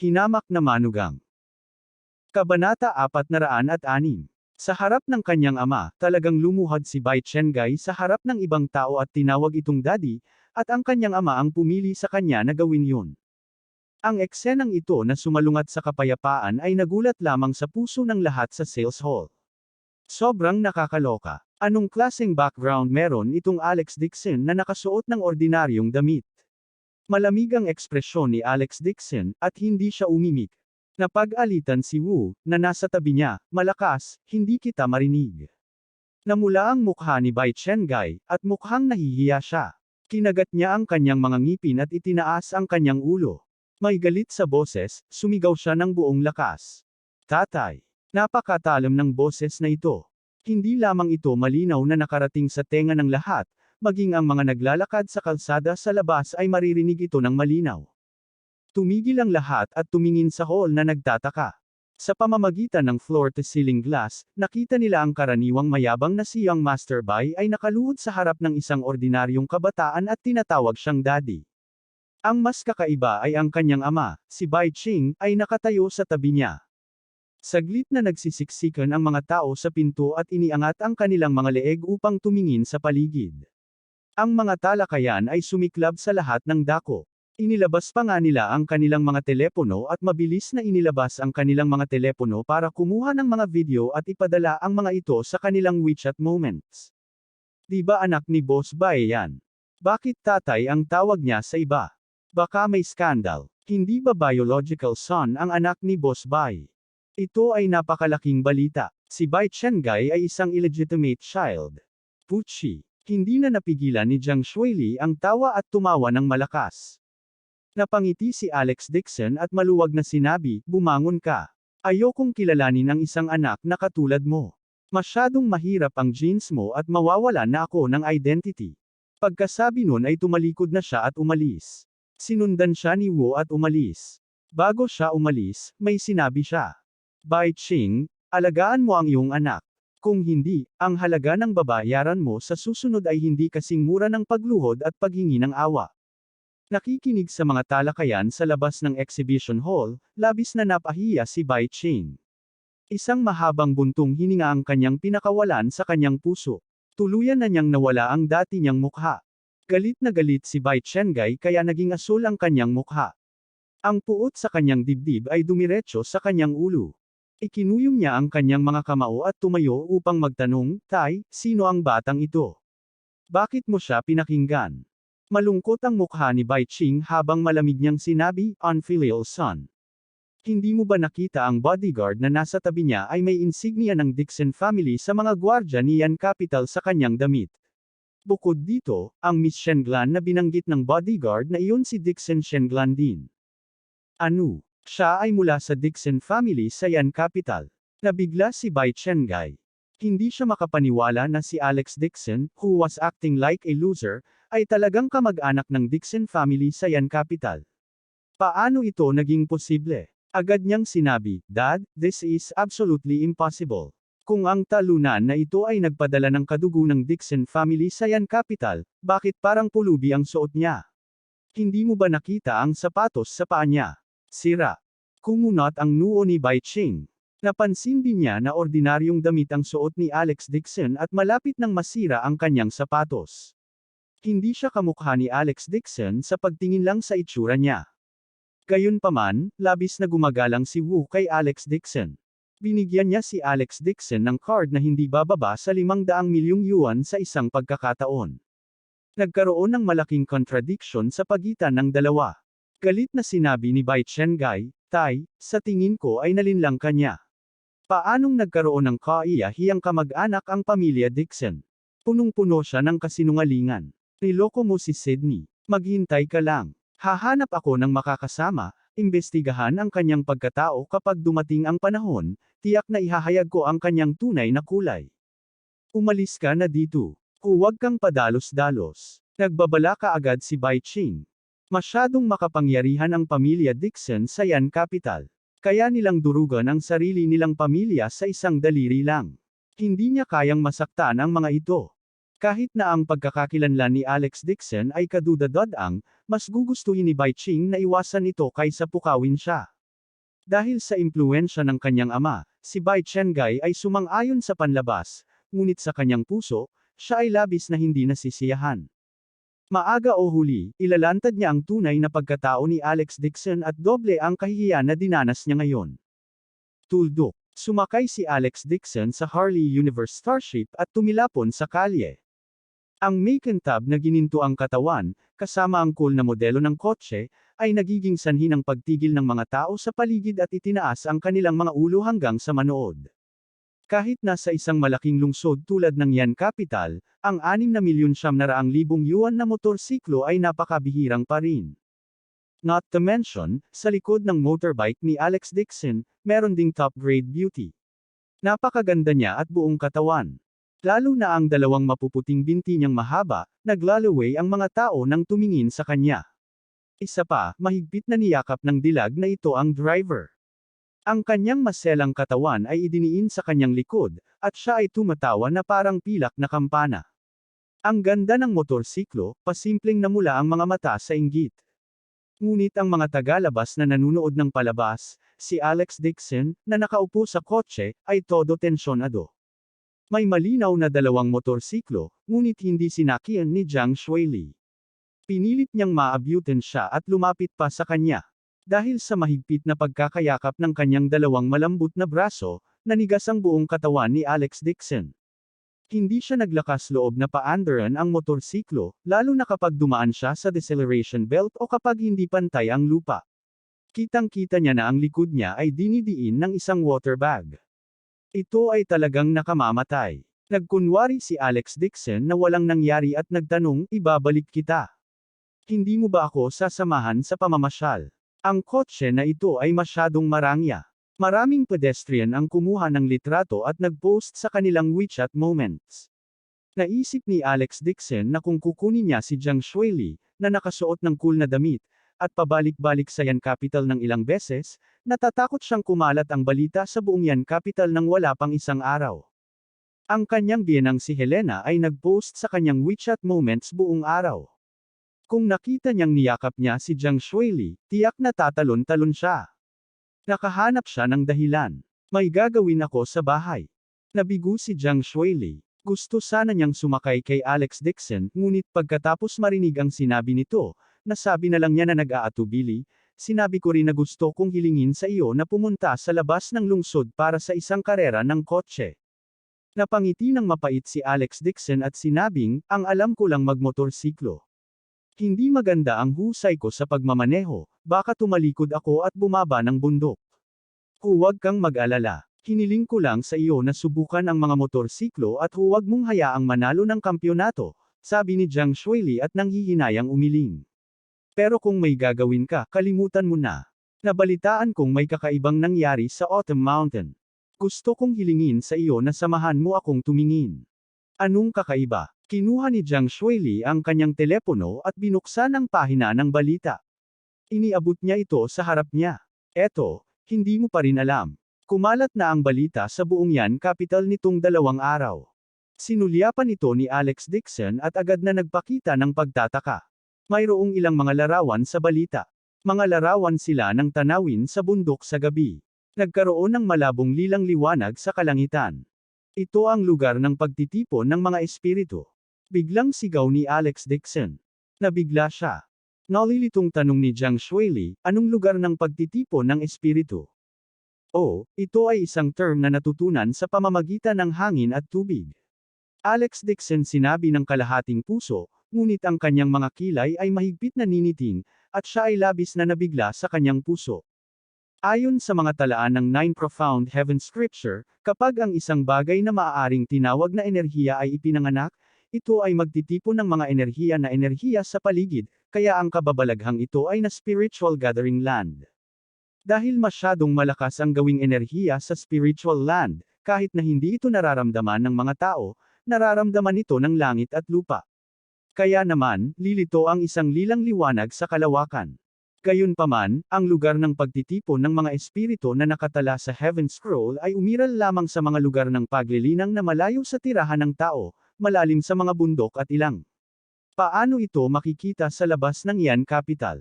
Hinamak na manugang. Kabanata 406. Sa harap ng kanyang ama, talagang lumuhad si Bai Chenggai sa harap ng ibang tao at tinawag itong daddy, at ang kanyang ama ang pumili sa kanya na gawin yun. Ang eksenang ito na sumalungat sa kapayapaan ay nagulat lamang sa puso ng lahat sa sales hall. Sobrang nakakaloka. Anong klaseng background meron itong Alex Dixon na nakasuot ng ordinaryong damit? Malamig ang ekspresyon ni Alex Dixon, at hindi siya umimik. Napag-alitan si Wu, na nasa tabi niya, malakas, hindi kita marinig. Namula ang mukha ni Bai Chenggai, at mukhang nahihiya siya. Kinagat niya ang kanyang mga ngipin at itinaas ang kanyang ulo. May galit sa boses, sumigaw siya ng buong lakas. Tatay! Napakatalam ng boses na ito. Hindi lamang ito malinaw na nakarating sa tenga ng lahat, maging ang mga naglalakad sa kalsada sa labas ay maririnig ito ng malinaw. Tumigil ang lahat at tumingin sa hall na nagtataka. Sa pamamagitan ng floor-to-ceiling glass, nakita nila ang karaniwang mayabang na si Young Master Bai ay nakaluhod sa harap ng isang ordinaryong kabataan at tinatawag siyang daddy. Ang mas kakaiba ay ang kanyang ama, si Bai Qing, ay nakatayo sa tabi niya. Saglit na nagsisiksikan ang mga tao sa pinto at iniangat ang kanilang mga leeg upang tumingin sa paligid. Ang mga talakayan ay sumiklab sa lahat ng dako. Inilabas pa nga nila ang kanilang mga telepono at mabilis na inilabas ang kanilang mga telepono para kumuha ng mga video at ipadala ang mga ito sa kanilang WeChat moments. Di ba anak ni Boss Bai yan? Bakit tatay ang tawag niya sa iba? Baka may skandal. Hindi ba biological son ang anak ni Boss Bai? Ito ay napakalaking balita. Si Bai Chenggai ay isang illegitimate child. Puchi. Hindi na napigilan ni Jiang Shuili ang tawa at tumawa ng malakas. Napangiti si Alex Dixon at maluwag na sinabi, bumangon ka. Ayokong kilalanin ang isang anak na katulad mo. Masyadong mahirap ang genes mo at mawawala na ako ng identity. Pagkasabi nun ay tumalikod na siya at umalis. Sinundan siya ni Wu at umalis. Bago siya umalis, may sinabi siya. Bai Qing, alagaan mo ang iyong anak. Kung hindi, ang halaga ng babayaran mo sa susunod ay hindi kasing mura ng pagluhod at paghingi ng awa. Nakikinig sa mga talakayan sa labas ng exhibition hall, labis na napahiya si Bai Qing. Isang mahabang buntong hininga ang kanyang pinakawalan sa kanyang puso. Tuluyan na niyang nawala ang dati niyang mukha. Galit na galit si Bai Chenggai kaya naging asul ang kanyang mukha. Ang puot sa kanyang dibdib ay dumiretso sa kanyang ulo. Ikinuyom niya ang kanyang mga kamao at tumayo upang magtanong, Tay, sino ang batang ito? Bakit mo siya pinakinggan? Malungkot ang mukha ni Bai Qing habang malamig niyang sinabi, unfilial son. Hindi mo ba nakita ang bodyguard na nasa tabi niya ay may insignia ng Dixon family sa mga gwardya ni Yan Capital sa kanyang damit? Bukod dito, ang Miss Shenglan na binanggit ng bodyguard na iyon si Dixon Shenglan din. Ano? Siya ay mula sa Dixon family sa Yan Capital. Nabigla si Bai Chenggai. Hindi siya makapaniwala na si Alex Dixon, who was acting like a loser, ay talagang kamag-anak ng Dixon family sa Yan Capital. Paano ito naging posible? Agad niyang sinabi, Dad, this is absolutely impossible. Kung ang talunan na ito ay nagpadala ng kadugo ng Dixon family sa Yan Capital, bakit parang pulubi ang suot niya? Hindi mo ba nakita ang sapatos sa paa niya? Sira. Kumunot ang noo ni Bai Qing. Napansin din niya na ordinaryong damit ang suot ni Alex Dixon at malapit nang masira ang kanyang sapatos. Hindi siya kamukha ni Alex Dixon sa pagtingin lang sa itsura niya. Gayunpaman, labis na gumagalang si Wu kay Alex Dixon. Binigyan niya si Alex Dixon ng card na hindi bababa sa 500 milyong yuan sa isang pagkakataon. Nagkaroon ng malaking contradiction sa pagitan ng dalawa. Galit na sinabi ni Bai Chenggai, Tay, sa tingin ko ay nalinlang ka niya. Paanong nagkaroon ng kaiyahiyang kamag-anak ang pamilya Dixon? Punong-puno siya ng kasinungalingan. Niloko mo si Sydney. Maghintay ka lang. Hahanap ako ng makakasama, imbestigahan ang kanyang pagkatao kapag dumating ang panahon, tiyak na ihahayag ko ang kanyang tunay na kulay. Umalis ka na dito. Huwag kang padalos-dalos. Nagbabala ka agad si Bai Qing. Masyadong makapangyarihan ang pamilya Dixon sa Yan Capital. Kaya nilang durugan ang sarili nilang pamilya sa isang daliri lang. Hindi niya kayang masaktan ang mga ito. Kahit na ang pagkakakilanlan ni Alex Dixon ay kadudadadang, mas gugustuhin ni Bai Qing na iwasan ito kaysa pukawin siya. Dahil sa impluwensya ng kanyang ama, si Bai Chenggai ay sumang-ayon sa panlabas, ngunit sa kanyang puso, siya ay labis na hindi nasisiyahan. Maaga o huli, ilalantad niya ang tunay na pagkatao ni Alex Dixon at doble ang kahihiyan na dinanas niya ngayon. Tuldok. Sumakay si Alex Dixon sa Harley Universe Starship at tumilapon sa kalye. Ang makintab na gininto ang katawan, kasama ang cool na modelo ng kotse, ay nagiging sanhi ng pagtigil ng mga tao sa paligid at itinaas ang kanilang mga ulo hanggang sa manood. Kahit nasa isang malaking lungsod tulad ng Yan Capital, ang 6,700,000 yuan na motorsiklo ay napakabihirang pa rin. Not to mention, sa likod ng motorbike ni Alex Dixon, meron ding top-grade beauty. Napakaganda niya at buong katawan. Lalo na ang dalawang mapuputing binti niyang mahaba, naglalaway ang mga tao nang tumingin sa kanya. Isa pa, mahigpit na niyakap ng dilag na ito ang driver. Ang kanyang maselang katawan ay idiniin sa kanyang likod, at siya ay tumatawa na parang pilak na kampana. Ang ganda ng motorsiklo, pasimpleng namula ang mga mata sa inggit. Ngunit ang mga tagalabas na nanunood ng palabas, si Alex Dixon, na nakaupo sa kotse, ay todo tensyonado. May malinaw na dalawang motorsiklo, ngunit hindi sinakian ni Jiang Shuili. Pinilit niyang maabutin siya at lumapit pa sa kanya. Dahil sa mahigpit na pagkakayakap ng kanyang dalawang malambot na braso, nanigas ang buong katawan ni Alex Dixon. Hindi siya naglakas loob na paandaran ang motorsiklo, lalo na kapag dumaan siya sa deceleration belt o kapag hindi pantay ang lupa. Kitang-kita niya na ang likod niya ay dinidiin ng isang water bag. Ito ay talagang nakamamatay. Nagkunwari si Alex Dixon na walang nangyari at nagtanong, ibabalik kita. Hindi mo ba ako sasamahan sa pamamasyal? Ang kotse na ito ay masyadong marangya. Maraming pedestrian ang kumuha ng litrato at nag-post sa kanilang WeChat moments. Naisip ni Alex Dixon na kung kukunin niya si Jiang Shuili, na nakasuot ng cool na damit, at pabalik-balik sa Yan Capital ng ilang beses, natatakot siyang kumalat ang balita sa buong Yan Capital nang wala pang isang araw. Ang kanyang biyenang si Helena ay nag-post sa kanyang WeChat moments buong araw. Kung nakita niyang niyakap niya si Jiang Shuili, tiyak na tatalon-talon siya. Nakahanap siya ng dahilan. May gagawin ako sa bahay. Nabigo si Jiang Shuili. Gusto sana niyang sumakay kay Alex Dixon, ngunit pagkatapos marinig ang sinabi nito, nasabi na lang niya na nag-aatubili, sinabi ko rin na gusto kong hilingin sa iyo na pumunta sa labas ng lungsod para sa isang karera ng kotse. Napangiti ng mapait si Alex Dixon at sinabing, ang alam ko lang magmotorsiklo. Hindi maganda ang husay ko sa pagmamaneho, baka tumalikod ako at bumaba ng bundok. Huwag kang mag-alala. Hiniling ko lang sa iyo na subukan ang mga motorsiklo at huwag mong hayaang manalo ng kampyonato, sabi ni Jiang Shuili at nanghihinayang umiling. Pero kung may gagawin ka, kalimutan mo na. Nabalitaan kong may kakaibang nangyari sa Autumn Mountain. Gusto kong hilingin sa iyo na samahan mo akong tumingin. Anong kakaiba? Kinuha ni Jiang Shuili ang kanyang telepono at binuksan ang pahina ng balita. Iniabot niya ito sa harap niya. Eto, hindi mo pa rin alam. Kumalat na ang balita sa buong Yan Capital nitong 2 araw. Sinulyapan ito ni Alex Dixon at agad na nagpakita ng pagtataka. Mayroong ilang mga larawan sa balita. Mga larawan sila ng tanawin sa bundok sa gabi. Nagkaroon ng malabong lilang liwanag sa kalangitan. Ito ang lugar ng pagtitipon ng mga espiritu. Biglang sigaw ni Alex Dixon. Nabigla siya. Nalilitong tanong ni Jiang Shuili, anong lugar ng pagtitipon ng espiritu? Oh, ito ay isang term na natutunan sa pamamagitan ng hangin at tubig. Alex Dixon sinabi ng kalahating puso, ngunit ang kanyang mga kilay ay mahigpit na niniting, at siya ay labis na nabigla sa kanyang puso. Ayon sa mga talaan ng 9 Profound Heaven Scripture, kapag ang isang bagay na maaaring tinawag na enerhiya ay ipinanganak, ito ay magtitipon ng mga enerhiya sa paligid, kaya ang kababalaghang ito ay na spiritual gathering land. Dahil masyadong malakas ang gawing enerhiya sa spiritual land, kahit na hindi ito nararamdaman ng mga tao, nararamdaman ito ng langit at lupa. Kaya naman, lilito ang isang lilang liwanag sa kalawakan. Gayunpaman, ang lugar ng pagtitipon ng mga espiritu na nakatala sa Heaven Scroll ay umiral lamang sa mga lugar ng paglilinang na malayo sa tirahan ng tao, malalim sa mga bundok at ilang. Paano ito makikita sa labas ng Yan Capital?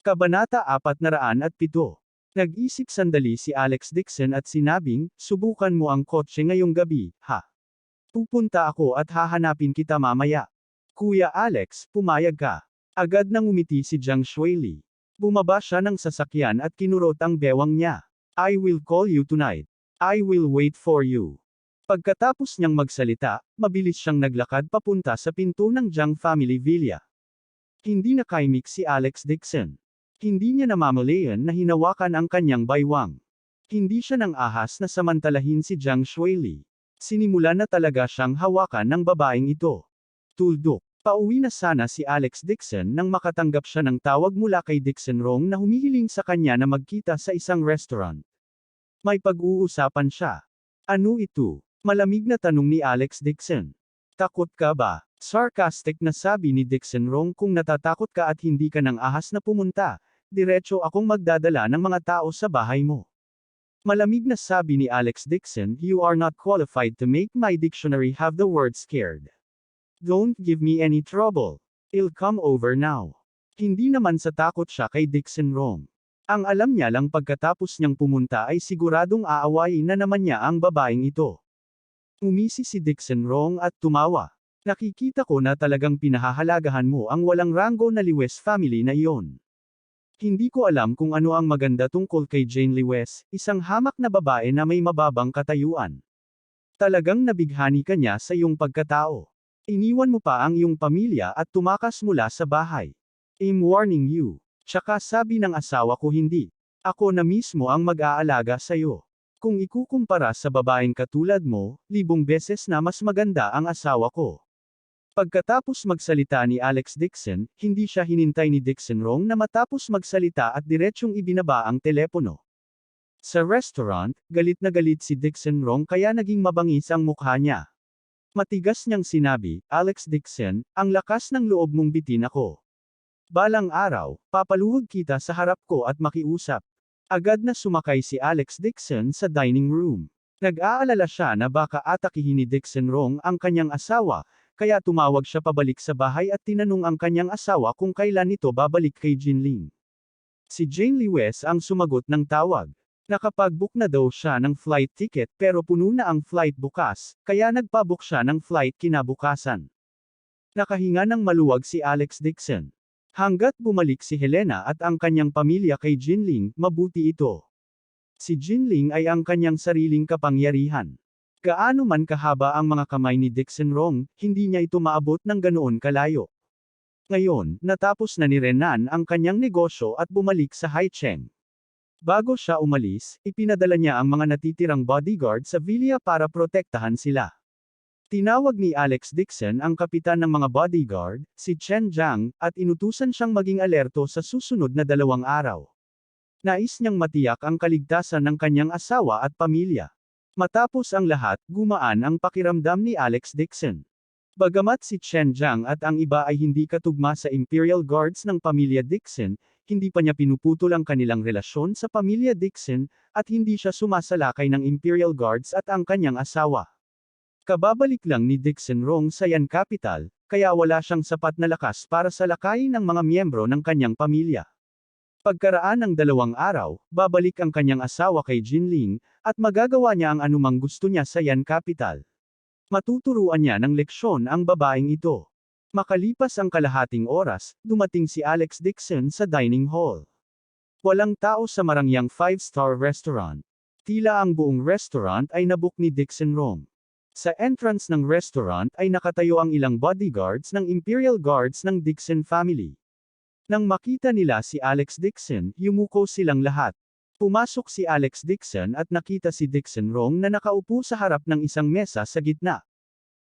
Kabanata 407. Nag-isip sandali si Alex Dixon at sinabing, subukan mo ang kotse ngayong gabi, ha? Pupunta ako at hahanapin kita mamaya. Kuya Alex, pumayag ka. Agad nang umiti si Jiang Shuili. Bumaba siya ng sasakyan at kinurot ang bewang niya. I will call you tonight. I will wait for you. Pagkatapos niyang magsalita, mabilis siyang naglakad papunta sa pinto ng Jiang family villa. Hindi nakaimik si Alex Dixon. Hindi niya namamalayan na hinawakan ang kanyang baywang. Hindi siya nang ahas na samantalahin si Jiang Shuili. Sinimula na talaga siyang hawakan ng babaeng ito. Tuldok. Pauwi na sana si Alex Dixon nang makatanggap siya ng tawag mula kay Dixon Rong na humihiling sa kanya na magkita sa isang restaurant. May pag-uusapan siya. Ano ito? Malamig na tanong ni Alex Dixon. Takot ka ba? Sarcastic na sabi ni Dixon Rong, kung natatakot ka at hindi ka nang ahas na pumunta, diretso akong magdadala ng mga tao sa bahay mo. Malamig na sabi ni Alex Dixon, you are not qualified to make my dictionary have the word scared. Don't give me any trouble. I'll come over now. Hindi naman sa takot siya kay Dixon Rong. Ang alam niya lang pagkatapos niyang pumunta ay siguradong aawayin na naman niya ang babaeng ito. Umisi si Dixon Rong at tumawa. Nakikita ko na talagang pinahahalagahan mo ang walang ranggo na Liwes family na iyon. Hindi ko alam kung ano ang maganda tungkol kay Jane Liwes, isang hamak na babae na may mababang katayuan. Talagang nabighani ka niya sa iyong pagkatao. Iniwan mo pa ang iyong pamilya at tumakas mula sa bahay. I'm warning you. Tsaka sabi ng asawa ko hindi. Ako na mismo ang mag-aalaga sa iyo. Kung ikukumpara sa babaeng katulad mo, 1000 beses na mas maganda ang asawa ko. Pagkatapos magsalita ni Alex Dixon, hindi siya hinintay ni Dixon Rong na matapos magsalita at diretsyong ibinaba ang telepono. Sa restaurant, galit na galit si Dixon Rong kaya naging mabangis ang mukha niya. Matigas niyang sinabi, Alex Dixon, ang lakas ng loob mong bitin ako. Balang araw, papaluhod kita sa harap ko at makiusap. Agad na sumakay si Alex Dixon sa dining room. Nag-aalala siya na baka atakihin ni Dixon Rong ang kanyang asawa, kaya tumawag siya pabalik sa bahay at tinanong ang kanyang asawa kung kailan ito babalik kay Jinling. Si Jane Liwes ang sumagot ng tawag. Nakapag-book na daw siya ng flight ticket pero puno na ang flight bukas, kaya nagpa-book siya ng flight kinabukasan. Nakahinga ng maluwag si Alex Dixon. Hanggat bumalik si Helena at ang kanyang pamilya kay Jinling, mabuti ito. Si Jinling ay ang kanyang sariling kapangyarihan. Gaano man kahaba ang mga kamay ni Dixon Rong, hindi niya ito maabot ng ganoon kalayo. Ngayon, natapos na ni Renan ang kanyang negosyo at bumalik sa Haicheng. Bago siya umalis, ipinadala niya ang mga natitirang bodyguard sa villa para protektahan sila. Tinawag ni Alex Dixon ang kapitan ng mga bodyguard, si Chen Jiang, at inutusan siyang maging alerto sa susunod na 2 araw. Nais niyang matiyak ang kaligtasan ng kanyang asawa at pamilya. Matapos ang lahat, gumaan ang pakiramdam ni Alex Dixon. Bagamat si Chen Jiang at ang iba ay hindi katugma sa Imperial Guards ng pamilya Dixon, hindi pa niya pinuputol ang kanilang relasyon sa pamilya Dixon, at hindi siya sumasalakay ng Imperial Guards at ang kanyang asawa. Kababalik lang ni Dixon Rong sa Yan Capital, kaya wala siyang sapat na lakas para salakayin ang mga miyembro ng kanyang pamilya. Pagkaraan ng 2 araw, babalik ang kanyang asawa kay Jinling, at magagawa niya ang anumang gusto niya sa Yan Capital. Matuturuan niya ng leksyon ang babaeng ito. Makalipas ang kalahating oras, dumating si Alex Dixon sa dining hall. Walang tao sa marangyang 5-star restaurant. Tila ang buong restaurant ay nabook ni Dixon Rong. Sa entrance ng restaurant ay nakatayo ang ilang bodyguards ng Imperial Guards ng Dixon family. Nang makita nila si Alex Dixon, yumuko silang lahat. Pumasok si Alex Dixon at nakita si Dixon Rong na nakaupo sa harap ng isang mesa sa gitna.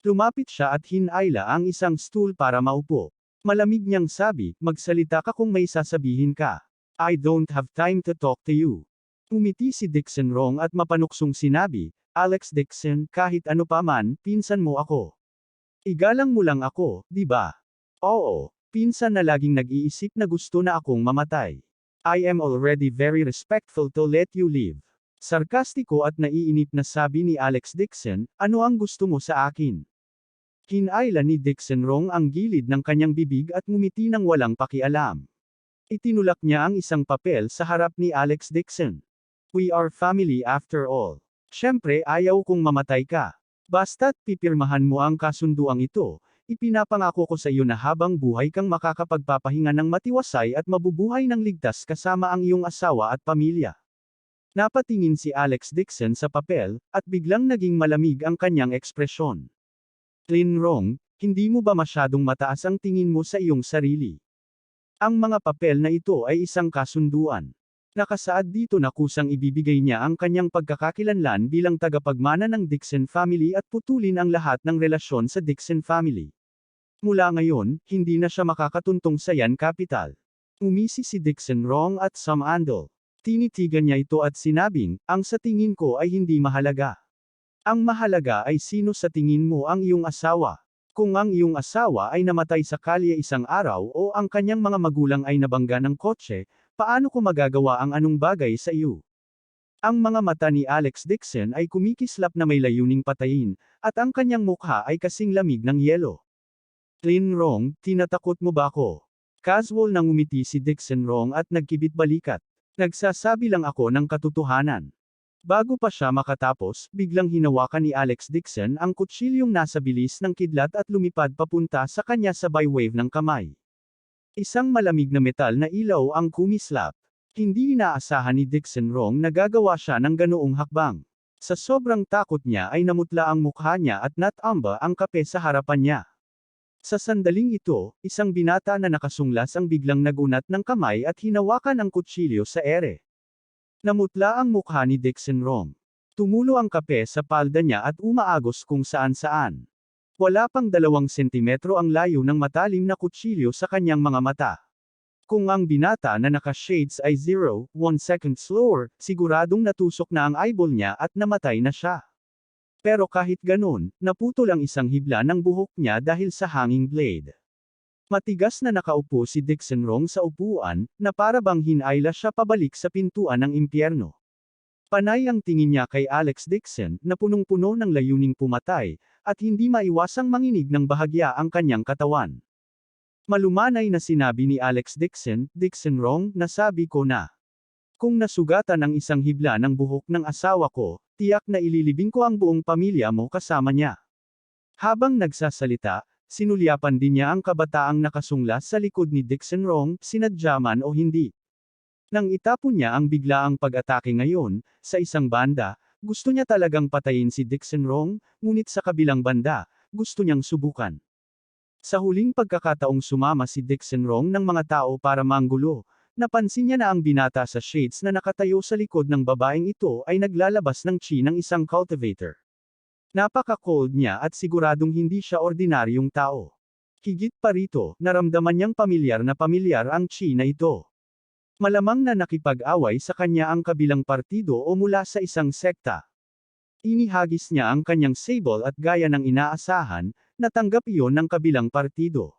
Lumapit siya at hinayla ang isang stool para maupo. Malamig niyang sabi, magsalita ka kung may sasabihin ka. I don't have time to talk to you. Umiti si Dixon Rong at mapanuksong sinabi, Alex Dixon, kahit ano pa man, pinsan mo ako. Igalang mo lang ako, di ba? Oo, pinsan na laging nag-iisip na gusto na akong mamatay. I am already very respectful to let you live. Sarkastiko at naiinip na sabi ni Alex Dixon, ano ang gusto mo sa akin? Hinayla ni Dixon Rong ang gilid ng kanyang bibig at ngumiti ng walang pakialam. Itinulak niya ang isang papel sa harap ni Alex Dixon. We are family after all. Siyempre ayaw kong mamatay ka. Basta't pipirmahan mo ang kasunduang ito, ipinapangako ko sa iyo na habang buhay kang makakapagpapahinga ng matiwasay at mabubuhay ng ligtas kasama ang iyong asawa at pamilya. Napatingin si Alex Dixon sa papel, at biglang naging malamig ang kanyang ekspresyon. Lin Rong, hindi mo ba masyadong mataas ang tingin mo sa iyong sarili? Ang mga papel na ito ay isang kasunduan. Nakasaad dito na kusang ibibigay niya ang kanyang pagkakakilanlan bilang tagapagmana ng Dixon family at putulin ang lahat ng relasyon sa Dixon family. Mula ngayon, hindi na siya makakatuntong sa Yan Capital. Umisi si Dixon Rong at Sam Andol. Tinitigan niya ito at sinabing, ang sa tingin ko ay hindi mahalaga. Ang mahalaga ay sino sa tingin mo ang iyong asawa. Kung ang iyong asawa ay namatay sa kalye isang araw o ang kanyang mga magulang ay nabangga ng kotse, paano ko magagawa ang anong bagay sa iyo? Ang mga mata ni Alex Dixon ay kumikislap na may layuning patayin, at ang kanyang mukha ay kasing lamig ng yelo. Lin Rong, tinatakot mo ba ako? Casual nang ngumiti si Dixon Rong at nagkibit balikat. Nagsasabi lang ako ng katotohanan. Bago pa siya makatapos, biglang hinawakan ni Alex Dixon ang kutsilyong nasa bilis ng kidlat at lumipad papunta sa kanya sabay wave ng kamay. Isang malamig na metal na ilaw ang kumislap. Hindi inaasahan ni Dixon Rong na gagawa siya ng ganoong hakbang. Sa sobrang takot niya ay namutla ang mukha niya at natamba ang kape sa harapan niya. Sa sandaling ito, isang binata na nakasunglas ang biglang nagunat ng kamay at hinawakan ang kutsilyo sa ere. Namutla ang mukha ni Dixon Rong. Tumulo ang kape sa palda niya at umaagos kung saan-saan. Wala pang 2 sentimetro ang layo ng matalim na kutsilyo sa kanyang mga mata. Kung ang binata na naka-shades ay 0.1 second slower, siguradong natusok na ang eyeball niya at namatay na siya. Pero kahit ganon, naputol ang isang hibla ng buhok niya dahil sa hanging blade. Matigas na nakaupo si Dixon Rong sa upuan, na para bang hinayla siya pabalik sa pintuan ng impyerno. Panay ang tingin niya kay Alex Dixon, na punong-puno ng layuning pumatay, at hindi maiwasang manginig ng bahagya ang kanyang katawan. Malumanay na sinabi ni Alex Dixon, Dixon Rong, nasabi ko na. Kung nasugatan ang isang hibla ng buhok ng asawa ko, tiyak na ililibing ko ang buong pamilya mo kasama niya. Habang nagsasalita, sinulyapan din niya ang kabataang nakasunglas sa likod ni Dixon Rong, sinadya man o hindi. Nang itapon niya ang biglaang pag-atake ngayon, sa isang banda, gusto niya talagang patayin si Dixon Rong, ngunit sa kabilang banda, gusto niyang subukan. Sa huling pagkakataong sumama si Dixon Rong ng mga tao para manggulo, napansin niya na ang binata sa shades na nakatayo sa likod ng babaeng ito ay naglalabas ng chi ng isang cultivator. Napaka-cold niya at siguradong hindi siya ordinaryong tao. Higit pa rito, naramdaman niyang pamilyar ang chi na ito. Malamang na nakipag-away sa kanya ang kabilang partido o mula sa isang sekta. Inihagis niya ang kanyang sable at gaya ng inaasahan, natanggap iyon ng kabilang partido.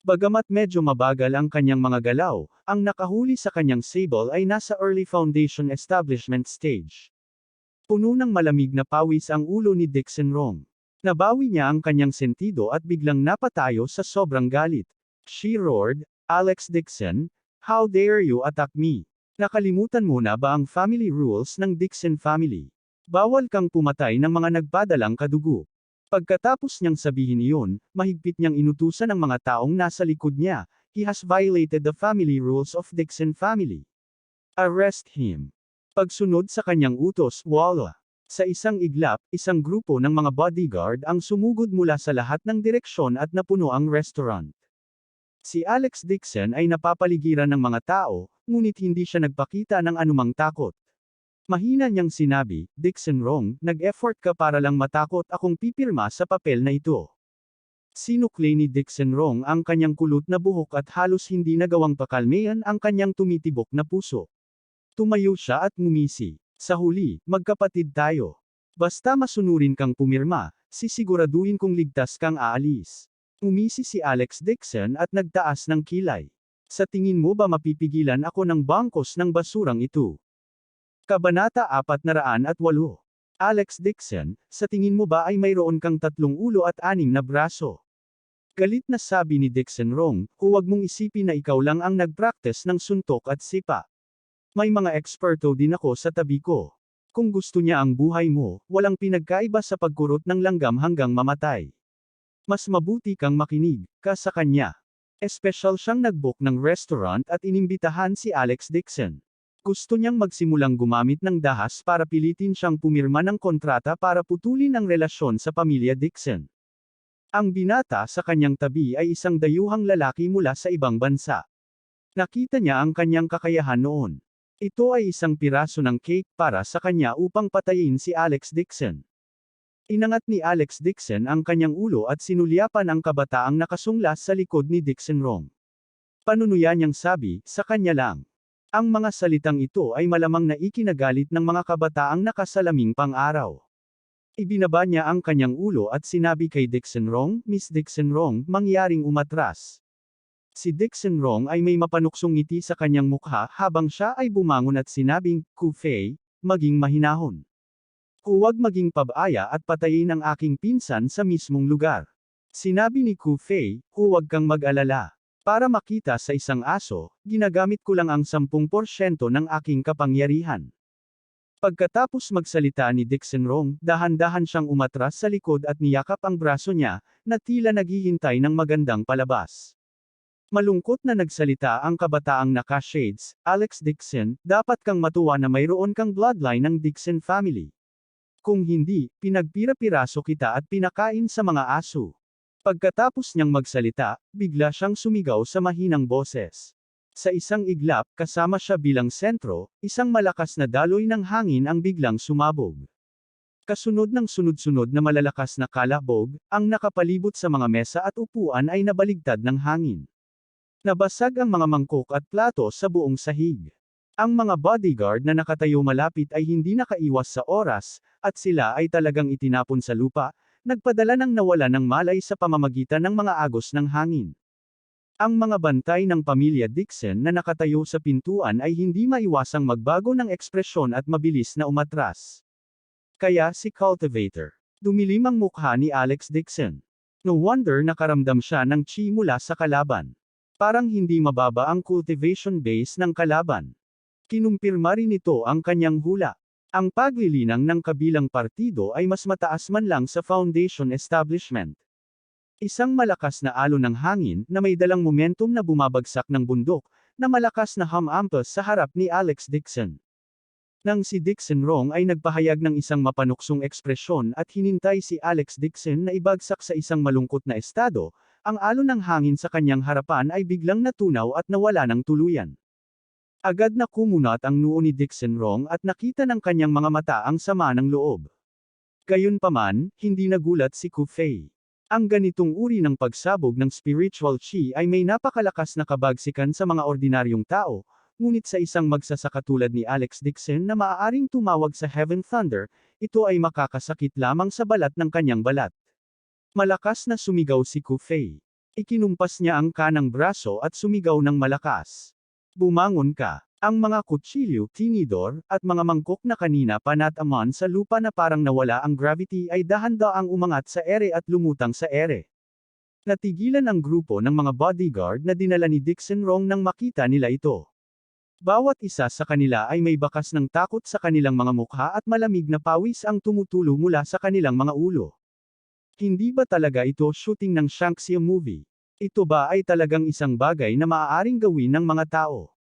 Bagamat medyo mabagal ang kanyang mga galaw, ang nakahuli sa kanyang sable ay nasa early foundation establishment stage. Puno ng malamig na pawis ang ulo ni Dixon Rong. Nabawi niya ang kanyang sentido at biglang napatayo sa sobrang galit. She roared, Alex Dixon, how dare you attack me? Nakalimutan mo na ba ang family rules ng Dixon family? Bawal kang pumatay ng mga nagpadalang kadugo. Pagkatapos niyang sabihin iyon, mahigpit niyang inutusan ang mga taong nasa likod niya, he has violated the family rules of Dixon family. Arrest him. Pagsunod sa kanyang utos, wala. Sa isang iglap, isang grupo ng mga bodyguard ang sumugod mula sa lahat ng direksyon at napuno ang restaurant. Si Alex Dixon ay napapaligiran ng mga tao, ngunit hindi siya nagpakita ng anumang takot. Mahina niyang sinabi, Dixon Rong, nag-effort ka para lang matakot akong pipirma sa papel na ito. Sinukli ni Dixon Rong ang kanyang kulot na buhok at halos hindi nagawang pakalmayan ang kanyang tumitibok na puso. Tumayo siya at ngumisi. Sa huli, magkapatid tayo. Basta masunurin kang pumirma, sisiguraduhin kong ligtas kang aalis. Umisi si Alex Dixon at nagtaas ng kilay. Sa tingin mo ba mapipigilan ako ng bangkos ng basurang ito? Kabanata 408. Alex Dixon, sa tingin mo ba ay mayroon kang 3 ulo at 6 na braso? Galit na sabi ni Dixon Rong, huwag mong isipin na ikaw lang ang nag-practice ng suntok at sipa. May mga eksperto din ako sa tabi ko. Kung gusto niya ang buhay mo, walang pinagkaiba sa pagkurot ng langgam hanggang mamatay. Mas mabuti kang makinig ka sa kanya. Espesyal siyang nag-book ng restaurant at inimbitahan si Alex Dixon. Gusto niyang magsimulang gumamit ng dahas para pilitin siyang pumirma ng kontrata para putulin ang relasyon sa pamilya Dixon. Ang binata sa kanyang tabi ay isang dayuhang lalaki mula sa ibang bansa. Nakita niya ang kanyang kakayahan noon. Ito ay isang piraso ng cake para sa kanya upang patayin si Alex Dixon. Inangat ni Alex Dixon ang kanyang ulo at sinulyapan ang kabataang nakasunglas sa likod ni Dixon Rong. Panunuya niyang sabi, sa kanya lang. Ang mga salitang ito ay malamang na ikinagalit ng mga kabataang nakasalaming pang-araw. Ibinaba niya ang kanyang ulo at sinabi kay Dixon Rong, Miss Dixon Rong, mangyaring umatras. Si Dixon Rong ay may mapanuksong ngiti sa kanyang mukha habang siya ay bumangon at sinabing, Ku Fei, maging mahinahon. Huwag maging pabaya at patayin ang aking pinsan sa mismong lugar. Sinabi ni Ku Fei, huwag kang mag-alala. Para makita sa isang aso, ginagamit ko lang ang 10% ng aking kapangyarihan. Pagkatapos magsalita ni Dixon Rong, dahan-dahan siyang umatras sa likod at niyakap ang braso niya, na tila naghihintay ng magandang palabas. Malungkot na nagsalita ang kabataang naka-shades, Alex Dixon, dapat kang matuwa na mayroon kang bloodline ng Dixon family. Kung hindi, pinagpira-piraso kita at pinakain sa mga aso. Pagkatapos niyang magsalita, bigla siyang sumigaw sa mahinang boses. Sa isang iglap, kasama siya bilang sentro, isang malakas na daloy ng hangin ang biglang sumabog. Kasunod ng sunod-sunod na malalakas na kalabog, ang nakapalibot sa mga mesa at upuan ay nabaligtad ng hangin. Nabasag ang mga mangkok at plato sa buong sahig. Ang mga bodyguard na nakatayo malapit ay hindi nakaiwas sa oras, at sila ay talagang itinapon sa lupa, nagpadala ng nawala ng malay sa pamamagitan ng mga agos ng hangin. Ang mga bantay ng pamilya Dixon na nakatayo sa pintuan ay hindi maiwasang magbago ng ekspresyon at mabilis na umatras. Kaya si Cultivator. Dumilim ang mukha ni Alex Dixon. No wonder nakaramdam siya ng chi mula sa kalaban. Parang hindi mababa ang cultivation base ng kalaban. Kinumpirma rin ito ang kanyang hula. Ang paglilinang ng kabilang partido ay mas mataas man lang sa foundation establishment. Isang malakas na alon ng hangin na may dalang momentum na bumabagsak ng bundok, na malakas na hamampas sa harap ni Alex Dixon. Nang si Dixon Rong ay nagpahayag ng isang mapanuksong ekspresyon at hinintay si Alex Dixon na ibagsak sa isang malungkot na estado, ang alon ng hangin sa kanyang harapan ay biglang natunaw at nawala ng tuluyan. Agad na kumunat ang noo ni Dixon Rong at nakita ng kanyang mga mata ang sama ng loob. Gayunpaman, hindi nagulat si Ku Fei. Ang ganitong uri ng pagsabog ng spiritual chi ay may napakalakas na kabagsikan sa mga ordinaryong tao, ngunit sa isang magsasaka tulad ni Alex Dixon na maaaring tumawag sa Heaven Thunder, ito ay makakasakit lamang sa balat ng kanyang balat. Malakas na sumigaw si Ku Fei. Ikinumpas niya ang kanang braso at sumigaw ng malakas. Bumangon ka. Ang mga kutsilyo, tinidor, at mga mangkok na kanina panataman sa lupa na parang nawala ang gravity ay dahan-daang umangat sa ere at lumutang sa ere. Natigilan ang grupo ng mga bodyguard na dinala ni Dixon Rong nang makita nila ito. Bawat isa sa kanila ay may bakas ng takot sa kanilang mga mukha at malamig na pawis ang tumutulo mula sa kanilang mga ulo. Hindi ba talaga ito shooting ng Shang-Chi movie? Ito ba ay talagang isang bagay na maaaring gawin ng mga tao?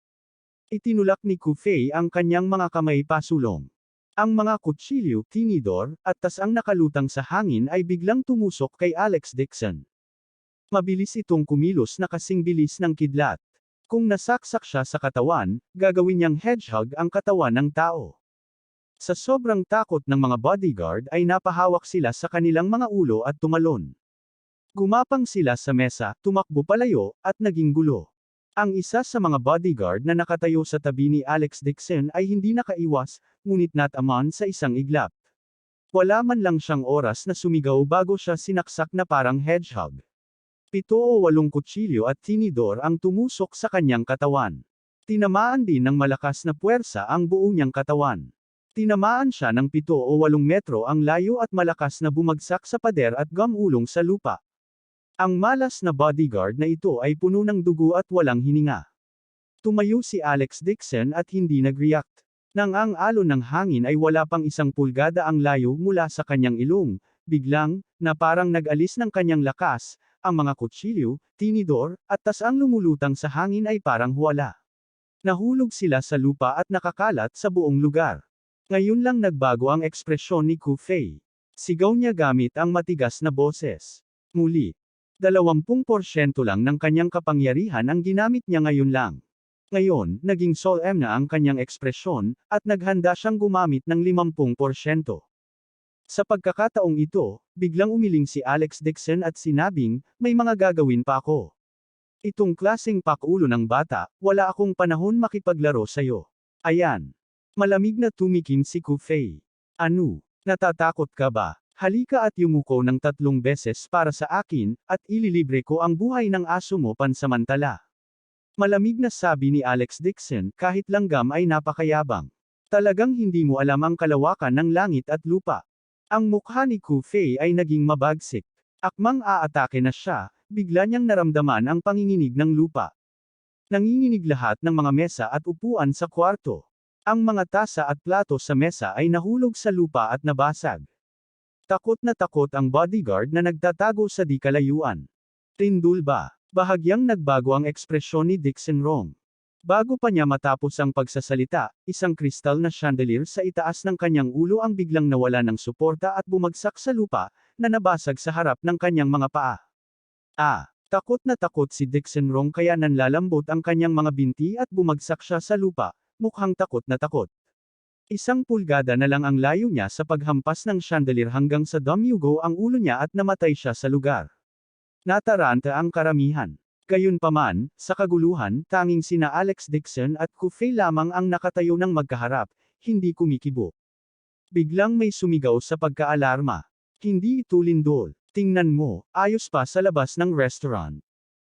Itinulak ni Ku Fei ang kanyang mga kamay pasulong. Ang mga kutsilyo, tinidor, at tasang nakalutang sa hangin ay biglang tumusok kay Alex Dixon. Mabilis itong kumilos na kasing bilis ng kidlat. Kung nasaksak siya sa katawan, gagawin niyang hedgehog ang katawan ng tao. Sa sobrang takot ng mga bodyguard ay napahawak sila sa kanilang mga ulo at tumalon. Gumapang sila sa mesa, tumakbo palayo, at naging gulo. Ang isa sa mga bodyguard na nakatayo sa tabi ni Alex Dixon ay hindi nakaiwas, ngunit nataman sa isang iglap. Wala man lang siyang oras na sumigaw bago siya sinaksak na parang hedgehog. 7 o 8 kutsilyo at tinidor ang tumusok sa kanyang katawan. Tinamaan din ng malakas na puwersa ang buo niyang katawan. Tinamaan siya ng 7 o 8 metro ang layo at malakas na bumagsak sa pader at gumulong sa lupa. Ang malas na bodyguard na ito ay puno ng dugo at walang hininga. Tumayo si Alex Dixon at hindi nag-react. Nang ang alon ng hangin ay wala pang 1 pulgada ang layo mula sa kanyang ilong, biglang, na parang nag-alis ng kanyang lakas, ang mga kutsilyo, tinidor, at tasang lumulutang sa hangin ay parang wala. Nahulog sila sa lupa at nakakalat sa buong lugar. Ngayon lang nagbago ang ekspresyon ni Ku Fei. Sigaw niya gamit ang matigas na boses. Muli, 20% lang ng kanyang kapangyarihan ang ginamit niya ngayon lang. Ngayon, naging solemn na ang kanyang ekspresyon, at naghanda siyang gumamit ng 50%. Sa pagkakataong ito, biglang umiling si Alex Dixon at sinabing, may mga gagawin pa ako. Itong klaseng pakulo ng bata, wala akong panahon makipaglaro sa'yo. Ayan. Malamig na tumikim si Ku Fei. Ano? Natatakot ka ba? Halika at yumuko ng 3 beses para sa akin, at ililibre ko ang buhay ng aso mo pansamantala. Malamig na sabi ni Alex Dixon, kahit langgam ay napakayabang. Talagang hindi mo alam ang kalawakan ng langit at lupa. Ang mukha ni Ku Fei ay naging mabagsik. Akmang aatake na siya, bigla niyang naramdaman ang panginginig ng lupa. Nanginginig lahat ng mga mesa at upuan sa kwarto. Ang mga tasa at plato sa mesa ay nahulog sa lupa at nabasag. Takot na takot ang bodyguard na nagtatago sa di kalayuan. Tindul ba? Bahagyang nagbago ang ekspresyon ni Dixon Rong. Bago pa niya matapos ang pagsasalita, isang kristal na chandelier sa itaas ng kanyang ulo ang biglang nawala ng suporta at bumagsak sa lupa, na nabasag sa harap ng kanyang mga paa. Takot na takot si Dixon Rong kaya nanlalambot ang kanyang mga binti at bumagsak siya sa lupa, mukhang takot na takot. 1 pulgada na lang ang layo niya sa paghampas ng chandelier hanggang sa dumyugo ang ulo niya at namatay siya sa lugar. Nataranta ang karamihan. Gayunpaman, sa kaguluhan, tanging sina Alex Dixon at Ku Fei lamang ang nakatayo ng magkaharap, hindi kumikibo. Biglang may sumigaw sa pagkaalarma. Hindi ito lindol. Tingnan mo, ayos pa sa labas ng restaurant.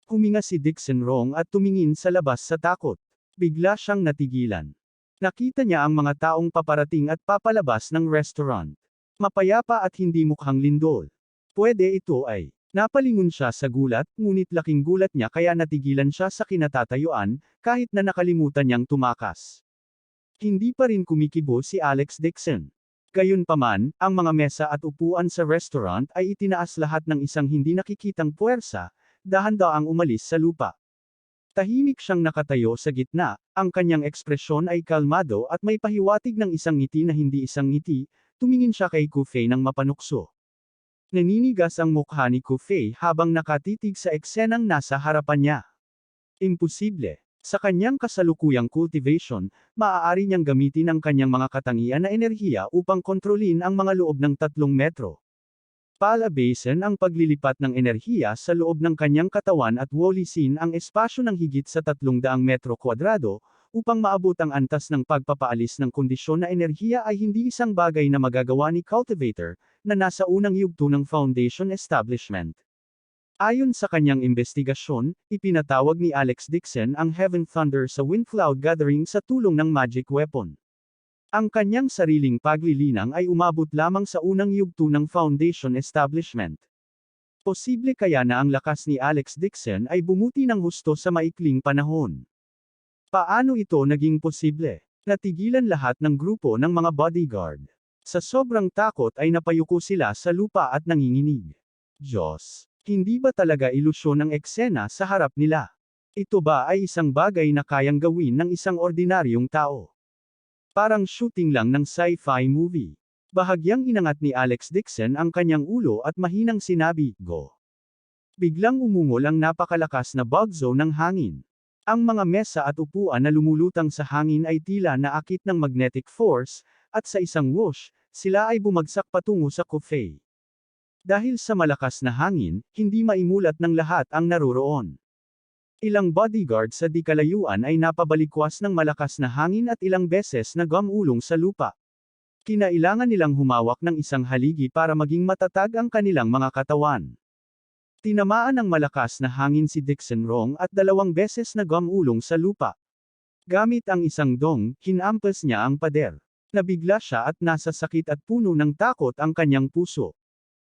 Huminga si Dixon Rong at tumingin sa labas sa takot. Bigla siyang natigilan. Nakita niya ang mga taong paparating at papalabas ng restaurant. Mapayapa at hindi mukhang lindol. Pwede ito ay. Napalingon siya sa gulat, ngunit laking gulat niya kaya natigilan siya sa kinatatayuan, kahit na nakalimutan niyang tumakas. Hindi pa rin kumikibo si Alex Dixon. Gayunpaman, ang mga mesa at upuan sa restaurant ay itinaas lahat ng isang hindi nakikitang puwersa, dahan-daang umalis sa lupa. Tahimik siyang nakatayo sa gitna, ang kanyang ekspresyon ay kalmado at may pahiwatig ng isang ngiti na hindi isang ngiti, tumingin siya kay Ku Fei ng mapanukso. Naninigas ang mukha ni Ku Fei habang nakatitig sa eksenang nasa harapan niya. Imposible. Sa kanyang kasalukuyang cultivation, maaari niyang gamitin ang kanyang mga katangian na enerhiya upang kontrolin ang mga loob ng 3 metro. Palabasin ang paglilipat ng enerhiya sa loob ng kanyang katawan at wolisin ang espasyo ng higit sa 300 metro kwadrado, upang maabot ang antas ng pagpapaalis ng kondisyon na enerhiya ay hindi isang bagay na magagawa ni cultivator, na nasa unang yugto ng foundation establishment. Ayon sa kanyang investigasyon, ipinatawag ni Alex Dixon ang Heaven Thunder sa Wind Cloud Gathering sa tulong ng magic weapon. Ang kanyang sariling paglilinang ay umabot lamang sa unang yugto ng foundation establishment. Posible kaya na ang lakas ni Alex Dixon ay bumuti ng husto sa maikling panahon. Paano ito naging posible? Natigilan lahat ng grupo ng mga bodyguard. Sa sobrang takot ay napayuko sila sa lupa at nanginginig. Diyos! Hindi ba talaga ilusyon ang eksena sa harap nila? Ito ba ay isang bagay na kayang gawin ng isang ordinaryong tao? Parang shooting lang ng sci-fi movie. Bahagyang inangat ni Alex Dixon ang kanyang ulo at mahinang sinabi, "Go." Biglang umungol ang napakalakas na bugzo ng hangin. Ang mga mesa at upuan na lumulutang sa hangin ay tila naakit ng magnetic force, at sa isang whoosh, sila ay bumagsak patungo sa Ku Fei. Dahil sa malakas na hangin, hindi maimulat ng lahat ang naroroon. Ilang bodyguard sa di kalayuan ay napabalikwas ng malakas na hangin at ilang beses na gumulong sa lupa. Kinailangan nilang humawak ng isang haligi para maging matatag ang kanilang mga katawan. Tinamaan ng malakas na hangin si Dixon Rong at 2 beses na gumulong sa lupa. Gamit ang isang dong, hinampas niya ang pader. Nabigla siya at nasa sakit at puno ng takot ang kanyang puso.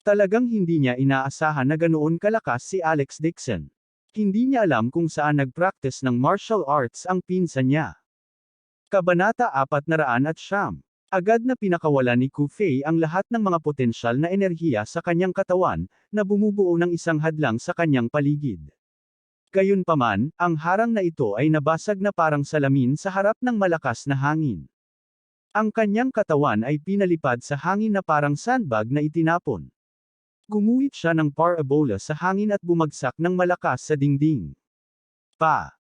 Talagang hindi niya inaasahan na ganoon kalakas si Alex Dixon. Hindi niya alam kung saan nag-practice ng martial arts ang pinsan niya. Kabanata 409. Agad na pinakawalan ni Ku Fei ang lahat ng mga potensyal na enerhiya sa kanyang katawan, na bumubuo ng isang hadlang sa kanyang paligid. Gayunpaman, ang harang na ito ay nabasag na parang salamin sa harap ng malakas na hangin. Ang kanyang katawan ay pinalipad sa hangin na parang sandbag na itinapon. Gumuhit siya ng parabola sa hangin at bumagsak ng malakas sa dingding.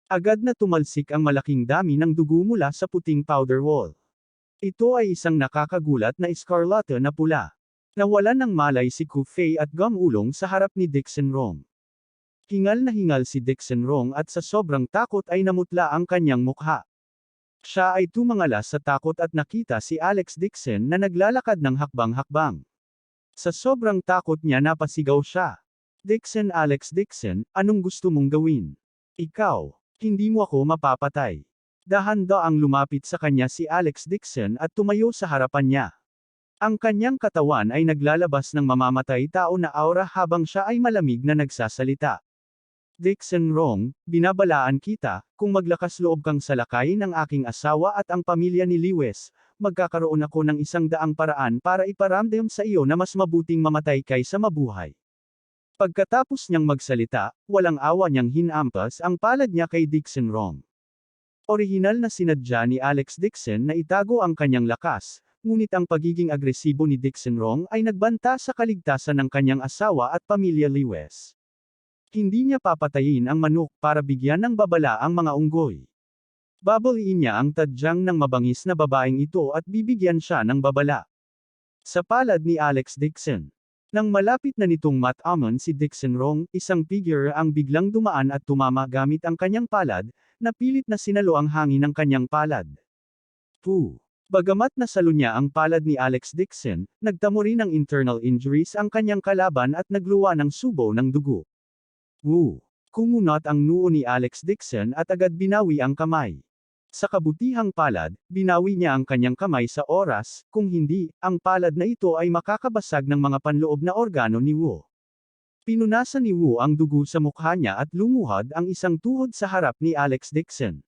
Agad na tumalsik ang malaking dami ng dugo mula sa puting powder wall. Ito ay isang nakakagulat na eskarlata na pula. Nawalan ng malay si Ku Fei at gumulong sa harap ni Dixon Rong. Hingal na hingal si Dixon Rong at sa sobrang takot ay namutla ang kanyang mukha. Siya ay tumangala sa takot at nakita si Alex Dixon na naglalakad ng hakbang-hakbang. Sa sobrang takot niya napasigaw siya. Alex Dixon, anong gusto mong gawin? Ikaw, hindi mo ako mapapatay. Dahan-daang lumapit sa kanya si Alex Dixon at tumayo sa harapan niya. Ang kanyang katawan ay naglalabas ng mamamatay tao na aura habang siya ay malamig na nagsasalita. Dixon Rong, binabalaan kita, kung maglakas loob kang salakayin ang aking asawa at ang pamilya ni Lewis, magkakaroon ako ng 100 paraan para iparamdam sa iyo na mas mabuting mamatay kaysa mabuhay. Pagkatapos niyang magsalita, walang awa niyang hinampas ang palad niya kay Dixon Rong. Orihinal na sinadya ni Alex Dixon na itago ang kanyang lakas, ngunit ang pagiging agresibo ni Dixon Rong ay nagbanta sa kaligtasan ng kanyang asawa at pamilya Lewis. Hindi niya papatayin ang manok para bigyan ng babala ang mga unggoy. Babaliin niya ang tadyang ng mabangis na babaeng ito at bibigyan siya ng babala. Sa palad ni Alex Dixon. Nang malapit na nitong matamon si Dixon Rong, isang figure ang biglang dumaan at tumama gamit ang kanyang palad, na pilit na sinalo ang hangin ng kanyang palad. Bagamat nasalo niya ang palad ni Alex Dixon, nagtamo rin ng internal injuries ang kanyang kalaban at nagluwa ng subo ng dugo. Kumunot ang noo ni Alex Dixon at agad binawi ang kamay. Sa kabutihang palad, binawi niya ang kanyang kamay sa oras, kung hindi, ang palad na ito ay makakabasag ng mga panloob na organo ni Wu. Pinunasan ni Wu ang dugo sa mukha niya at lumuhod ang isang tuhod sa harap ni Alex Dixon.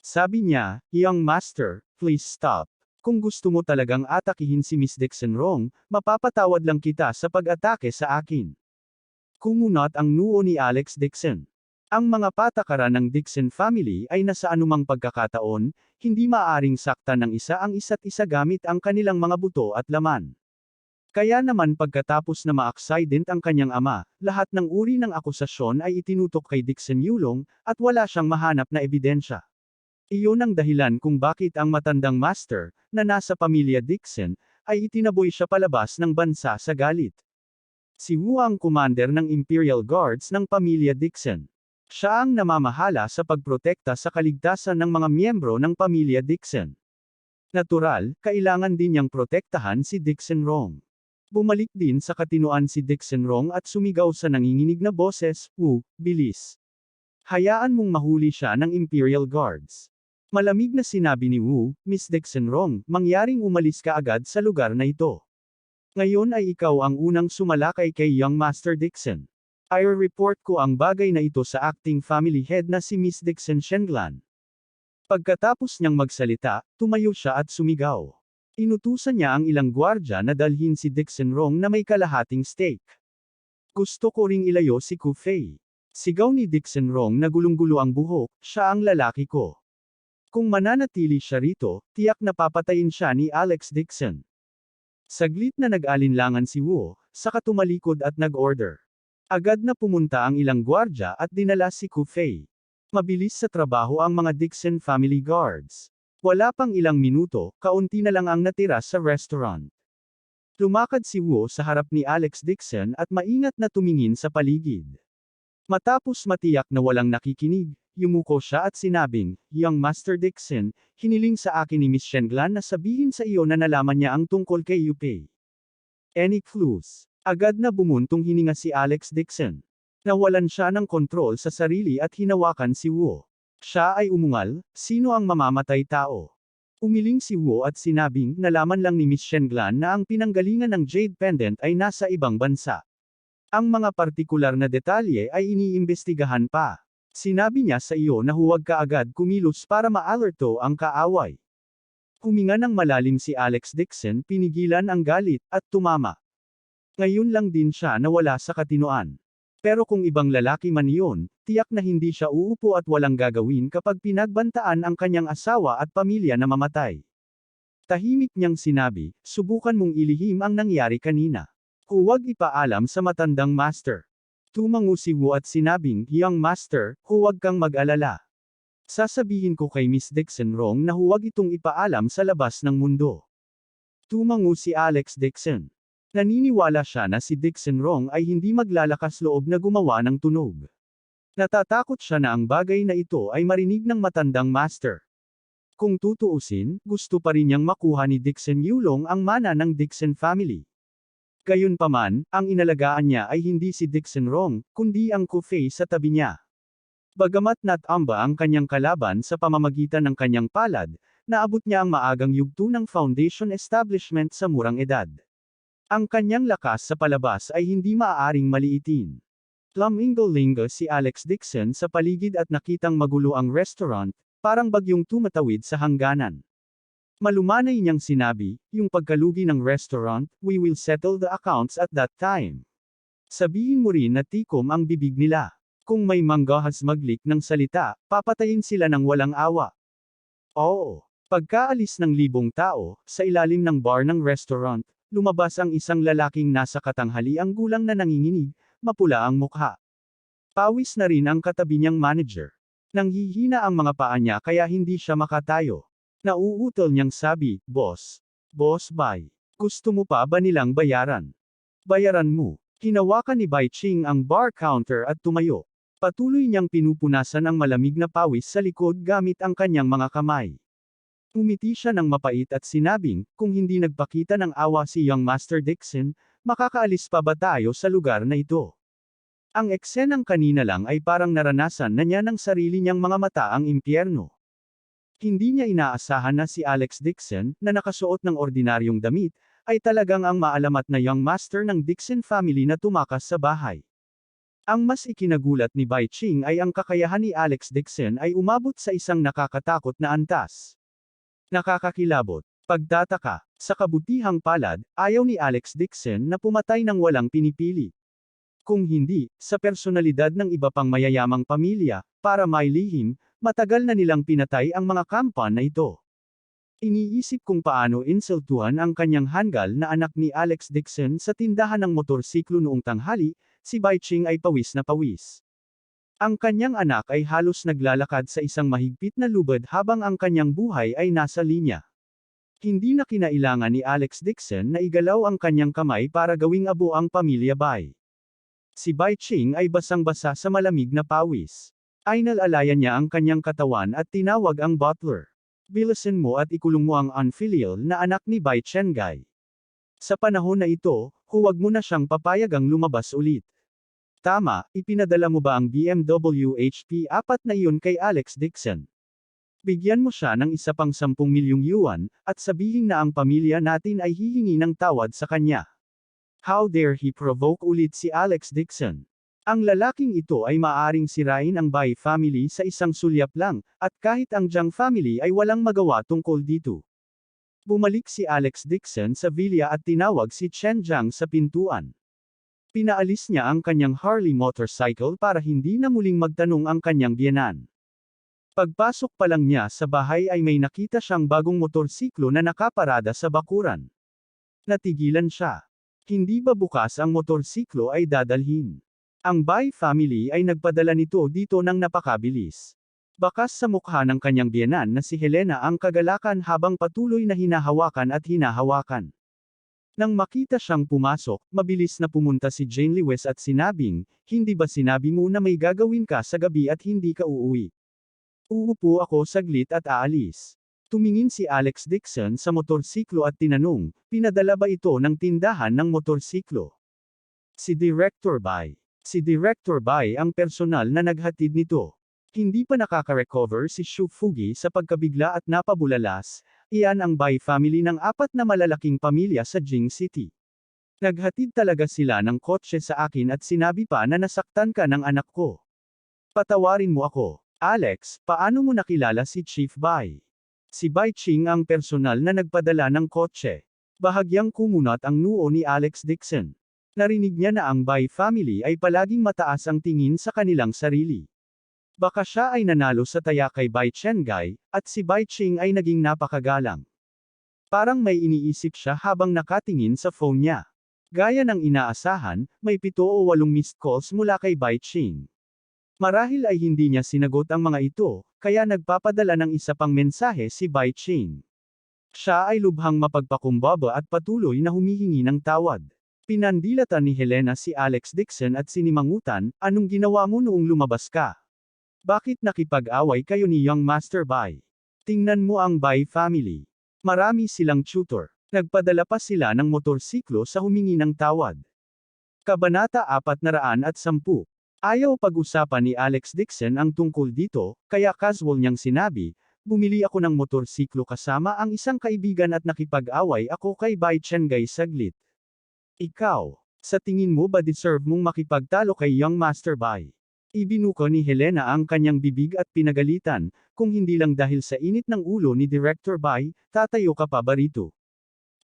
Sabi niya, "Young Master, please stop. Kung gusto mo talagang atakihin si Miss Dixon Rong, mapapatawad lang kita sa pag-atake sa akin." Kumunot ang noo ni Alex Dixon. Ang mga patakaran ng Dixon family ay nasa anumang pagkakataon, hindi maaaring saktan ng isa ang isa't isa gamit ang kanilang mga buto at laman. Kaya naman pagkatapos na ma-accident ang kanyang ama, lahat ng uri ng akusasyon ay itinutok kay Dixon Yulong, at wala siyang mahanap na ebidensya. Iyon ang dahilan kung bakit ang matandang master, na nasa pamilya Dixon, ay itinaboy siya palabas ng bansa sa galit. Si Wu ang commander ng Imperial Guards ng pamilya Dixon. Siya ang namamahala sa pagprotekta sa kaligtasan ng mga miyembro ng pamilya Dixon. Natural, kailangan din niyang protektahan si Dixon Rong. Bumalik din sa katinuan si Dixon Rong at sumigaw sa nanginginig na boses, "Wu, bilis. Hayaan mong mahuli siya ng Imperial Guards." Malamig na sinabi ni Wu, "Miss Dixon Rong, mangyaring umalis ka agad sa lugar na ito. Ngayon ay ikaw ang unang sumalakay kay Young Master Dixon. I-report ko ang bagay na ito sa acting family head na si Miss Dixon Shenglan." Pagkatapos niyang magsalita, tumayo siya at sumigaw. Inutusan niya ang ilang gwardya na dalhin si Dixon Rong na may kalahating steak. "Gusto ko ring ilayo si Ku Fei." Sigaw ni Dixon Rong na gulong-gulo ang buhok, "Siya ang lalaki ko. Kung mananatili siya rito, tiyak na papatayin siya ni Alex Dixon." Saglit na nag-alinlangan si Wu, saka tumalikod at nag-order. Agad na pumunta ang ilang gwardya at dinala si Ku Fei. Mabilis sa trabaho ang mga Dixon family guards. Wala pang ilang minuto, kaunti na lang ang natira sa restaurant. Lumakad si Wu sa harap ni Alex Dixon at maingat na tumingin sa paligid. Matapos matiyak na walang nakikinig, yumuko siya at sinabing, "Young Master Dixon, hiniling sa akin ni Miss Shenglan na sabihin sa iyo na nalaman niya ang tungkol kay Yupei. Any clues?" Agad na bumuntong hininga si Alex Dixon. Nawalan siya ng kontrol sa sarili at hinawakan si Wu. Siya ay umungal, "Sino ang mamamatay tao? Umiling si Wu at sinabing nalaman lang ni Miss Shenglan na ang pinanggalingan ng Jade Pendant ay nasa ibang bansa. Ang mga partikular na detalye ay iniimbestigahan pa. Sinabi niya sa iyo na huwag ka agad kumilos para ma-alerto ang kaaway. Huminga ng malalim si Alex Dixon, pinigilan ang galit, at tumama. Ngayon lang din siya nawala sa katinoan. Pero kung ibang lalaki man iyon, tiyak na hindi siya uupo at walang gagawin kapag pinagbantaan ang kanyang asawa at pamilya na mamatay. Tahimik niyang sinabi, subukan mong ilihim ang nangyari kanina. Huwag ipaalam sa matandang master. Tumango si Wu at sinabing, Young Master, huwag kang mag-alala. Sasabihin ko kay Miss Dixon Rong na huwag itong ipaalam sa labas ng mundo. Tumango si Alex Dixon. Naniniwala siya na si Dixon Rong ay hindi maglalakas loob na gumawa ng tunog. Natatakot siya na ang bagay na ito ay marinig ng matandang master. Kung tutuusin, gusto pa rin niyang makuha ni Dixon Yulong ang mana ng Dixon family. Gayunpaman, ang inalagaan niya ay hindi si Dixon Rong, kundi ang Kufei sa tabi niya. Bagamat natamba ang kanyang kalaban sa pamamagitan ng kanyang palad, naabot niya ang maagang yugto ng foundation establishment sa murang edad. Ang kanyang lakas sa palabas ay hindi maaaring maliitin. Lumingo-lingo si Alex Dixon sa paligid at nakitang magulo ang restaurant, parang bagyong tumatawid sa hangganan. Malumanay niyang sinabi, yung pagkalugi ng restaurant, we will settle the accounts at that time. Sabihin mo rin na tikom ang bibig nila. Kung may manggahas maglik ng salita, papatayin sila ng walang awa. Oo. Pagkaalis ng 1,000 tao, sa ilalim ng bar ng restaurant, lumabas ang isang lalaking nasa katanghaliang gulang na nanginginig, mapula ang mukha. Pawis na rin ang katabi niyang manager. Nanghihina ang mga paa niya kaya hindi siya makatayo. Nauutol niyang sabi, Boss, bye. Gusto mo pa ba nilang bayaran? Bayaran mo. Hinawakan ni Bai Ching ang bar counter at tumayo. Patuloy niyang pinupunasan ang malamig na pawis sa likod gamit ang kanyang mga kamay. Umiti siya ng mapait at sinabing, kung hindi nagpakita ng awa si Young Master Dixon, makakaalis pa ba tayo sa lugar na ito? Ang eksenang kanina lang ay parang naranasan na niya ng sarili niyang mga mata ang impyerno. Hindi niya inaasahan na si Alex Dixon, na nakasuot ng ordinaryong damit, ay talagang ang maalamat na Young Master ng Dixon family na tumakas sa bahay. Ang mas ikinagulat ni Bai Ching ay ang kakayahan ni Alex Dixon ay umabot sa isang nakakatakot na antas. Nakakakilabot. Pagtataka, sa kabutihang palad, ayaw ni Alex Dixon na pumatay ng walang pinipili. Kung hindi, sa personalidad ng iba pang mayayamang pamilya, para mailihim, matagal na nilang pinatay ang mga kampan na ito. Iniisip kung paano insultuhan ang kanyang hanggal na anak ni Alex Dixon sa tindahan ng motorsiklo noong tanghali, si Bai Ching ay pawis na pawis. Ang kanyang anak ay halos naglalakad sa isang mahigpit na lubad habang ang kanyang buhay ay nasa linya. Hindi na kinailangan ni Alex Dixon na igalaw ang kanyang kamay para gawing abo ang pamilya Bai. Si Bai Ching ay basang-basa sa malamig na pawis. Inalalayan niya ang kanyang katawan at tinawag ang butler. Bilisan mo at ikulong mo ang unfilial na anak ni Bai Chengai. Sa panahon na ito, huwag mo na siyang papayagang lumabas ulit. Tama, ipinadala mo ba ang BMW HP4 na iyon kay Alex Dixon? Bigyan mo siya ng isa pang 10 milyong yuan, at sabihin na ang pamilya natin ay hihingi ng tawad sa kanya. How dare he provoke ulit si Alex Dixon? Ang lalaking ito ay maaaring sirain ang Bai family sa isang sulyap lang, at kahit ang Jiang family ay walang magawa tungkol dito. Bumalik si Alex Dixon sa villa at tinawag si Chen Jiang sa pintuan. Pinaalis niya ang kanyang Harley motorcycle para hindi na muling magtanong ang kanyang biyenan. Pagpasok pa lang niya sa bahay ay may nakita siyang bagong motorsiklo na nakaparada sa bakuran. Natigilan siya. Hindi ba bukas ang motorsiklo ay dadalhin? Ang Bai family ay nagpadala nito dito ng napakabilis. Bakas sa mukha ng kanyang biyenan na si Helena ang kagalakan habang patuloy na hinahawakan at hinahawakan. Nang makita siyang pumasok, mabilis na pumunta si Jane Lewis at sinabing, hindi ba sinabi mo na may gagawin ka sa gabi at hindi ka uuwi? Uupo ako saglit at aalis. Tumingin si Alex Dixon sa motorsiklo at tinanong, pinadala ba ito ng tindahan ng motorsiklo? Si Director Bai. Si Director Bai ang personal na naghatid nito. Hindi pa nakaka-recover si Xu Fugi sa pagkabigla at napabulalas, Iyan ang Bai family ng 4 na malalaking pamilya sa Jing City. Naghatid talaga sila ng kotse sa akin at sinabi pa na nasaktan ka ng anak ko. Patawarin mo ako. Alex, paano mo nakilala si Chief Bai? Si Bai Ching ang personal na nagpadala ng kotse. Bahagyang kumunat ang noo ni Alex Dixon. Narinig niya na ang Bai family ay palaging mataas ang tingin sa kanilang sarili. Baka siya ay nanalo sa taya kay Bai Chengai, at si Bai Ching ay naging napakagalang. Parang may iniisip siya habang nakatingin sa phone niya. Gaya ng inaasahan, may 7 o 8 missed calls mula kay Bai Ching. Marahil ay hindi niya sinagot ang mga ito, kaya nagpapadala ng isa pang mensahe si Bai Ching. Siya ay lubhang mapagpakumbaba at patuloy na humihingi ng tawad. Pinandilatan ni Helena si Alex Dixon at sinimangutan, anong ginawa mo noong lumabas ka? Bakit nakipag-away kayo ni Young Master Bai? Tingnan mo ang Bai family. Marami silang tutor. Nagpadala pa sila ng motorsiklo sa humingi ng tawad. Kabanata 410. Ayaw pag-usapan ni Alex Dixon ang tungkol dito, kaya casual niyang sinabi, bumili ako ng motorsiklo kasama ang isang kaibigan at nakipag-away ako kay Bai Chengai saglit. Ikaw, sa tingin mo ba deserve mong makipagtalo kay Young Master Bai? Ibinuko ni Helena ang kanyang bibig at pinagalitan, kung hindi lang dahil sa init ng ulo ni Director Bai, tatayo ka pa ba rito?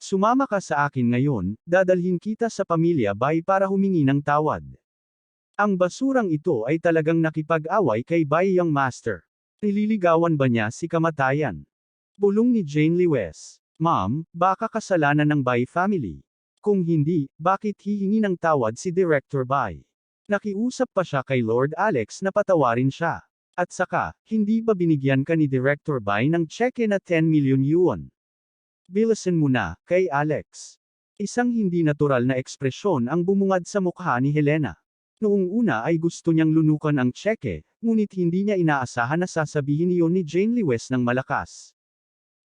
Sumama ka sa akin ngayon, dadalhin kita sa pamilya Bai para humingi ng tawad. Ang basurang ito ay talagang nakipag-away kay Bai Young Master. Nililigawan ba niya si kamatayan? Bulong ni Jane Lewes. Ma'am, baka kasalanan ng Bai family. Kung hindi, bakit hihingi ng tawad si Director Bai? Nakiusap pa siya kay Lord Alex na patawarin siya. At saka, hindi ba binigyan ka ni Director Bai ng cheque na 10 million yuan? Bilasan mo na, kay Alex. Isang hindi natural na ekspresyon ang bumungad sa mukha ni Helena. Noong una ay gusto niyang lunukan ang cheque, ngunit hindi niya inaasahan na sasabihin iyon ni Jane Lewes ng malakas.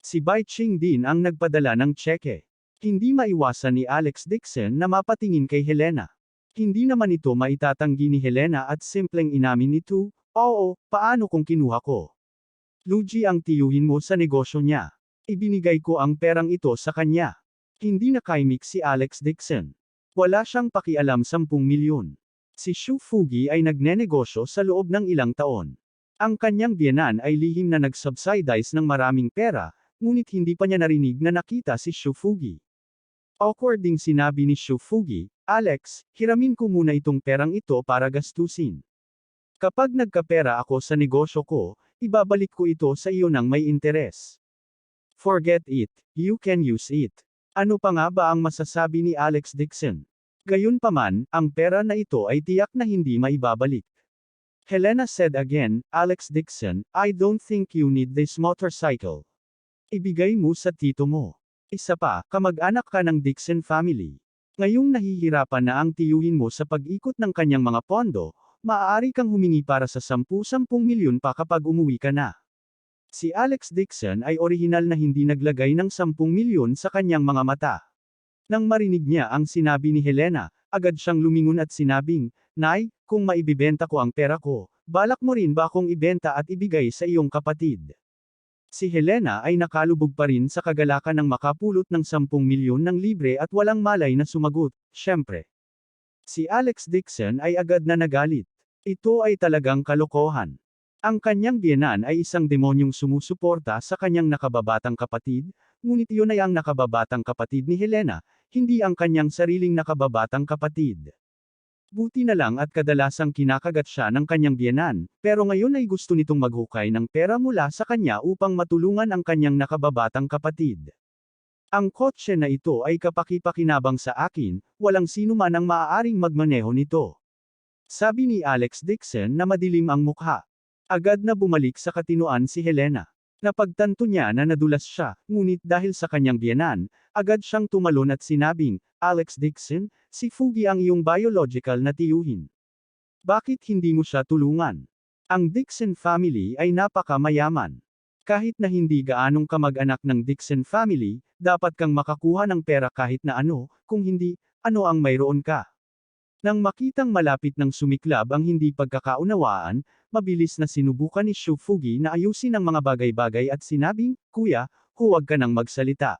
Si Bai Ching din ang nagpadala ng cheque. Hindi maiwasan ni Alex Dixon na mapatingin kay Helena. Hindi naman ito maitatanggi ni Helena at simpleng inamin nito, oo, paano kung kinuha ko? Luigi ang tiyuhin mo sa negosyo niya. Ibinigay ko ang perang ito sa kanya. Hindi nakaimik si Alex Dixon. Wala siyang pakialam 10 milyon. Si Xu Fugi ay nagnenegosyo sa loob ng ilang taon. Ang kanyang biyenan ay lihim na nag-subsidize ng maraming pera, ngunit hindi pa niya narinig na nakita si Xu Fugi. Awkward ding sinabi ni Xu Fugi, Alex, hiramin ko muna itong perang ito para gastusin. Kapag nagkapera ako sa negosyo ko, ibabalik ko ito sa iyo ng may interes. Forget it, you can use it. Ano pa nga ba ang masasabi ni Alex Dixon? Gayunpaman, ang pera na ito ay tiyak na hindi maibabalik. Helena said again, Alex Dixon, I don't think you need this motorcycle. Ibigay mo sa tito mo. Isa pa, kamag-anak ka ng Dixon family. Ngayong nahihirapan na ang tiyuhin mo sa pag-ikot ng kanyang mga pondo, maaari kang humingi para sa 10-10 milyon pa kapag umuwi ka na. Si Alex Dixon ay orihinal na hindi naglagay ng 10 milyon sa kanyang mga mata. Nang marinig niya ang sinabi ni Helena, agad siyang lumingon at sinabing, Nay, kung maibibenta ko ang pera ko, balak mo rin ba akong ibenta at ibigay sa iyong kapatid? Si Helena ay nakalubog pa rin sa kagalakan ng makapulot ng 10 milyon ng libre at walang malay na sumagot, syempre. Si Alex Dixon ay agad na nagalit. Ito ay talagang kalokohan. Ang kanyang biyenan ay isang demonyong sumusuporta sa kanyang nakababatang kapatid, ngunit iyon ay ang nakababatang kapatid ni Helena, hindi ang kanyang sariling nakababatang kapatid. Buti na lang at kadalasang kinakagat siya ng kanyang biyenan, pero ngayon ay gusto nitong maghukay ng pera mula sa kanya upang matulungan ang kanyang nakababatang kapatid. Ang kotse na ito ay kapaki-pakinabang sa akin, walang sino man ang maaaring magmaneho nito. Sabi ni Alex Dixon na madilim ang mukha. Agad na bumalik sa katinoan si Helena. Napagtanto niya na nadulas siya, ngunit dahil sa kanyang biyenan, agad siyang tumalon at sinabing, Alex Dixon, si Fugi ang iyong biological na tiyuhin. Bakit hindi mo siya tulungan? Ang Dixon family ay napakamayaman. Kahit na hindi gaanong kamag-anak ng Dixon family, dapat kang makakuha ng pera kahit na ano, kung hindi, ano ang mayroon ka. Nang makitang malapit ng sumiklab ang hindi pagkakaunawaan, mabilis na sinubukan ni Xu Fugi na ayusin ang mga bagay-bagay at sinabing, Kuya, huwag ka nang magsalita.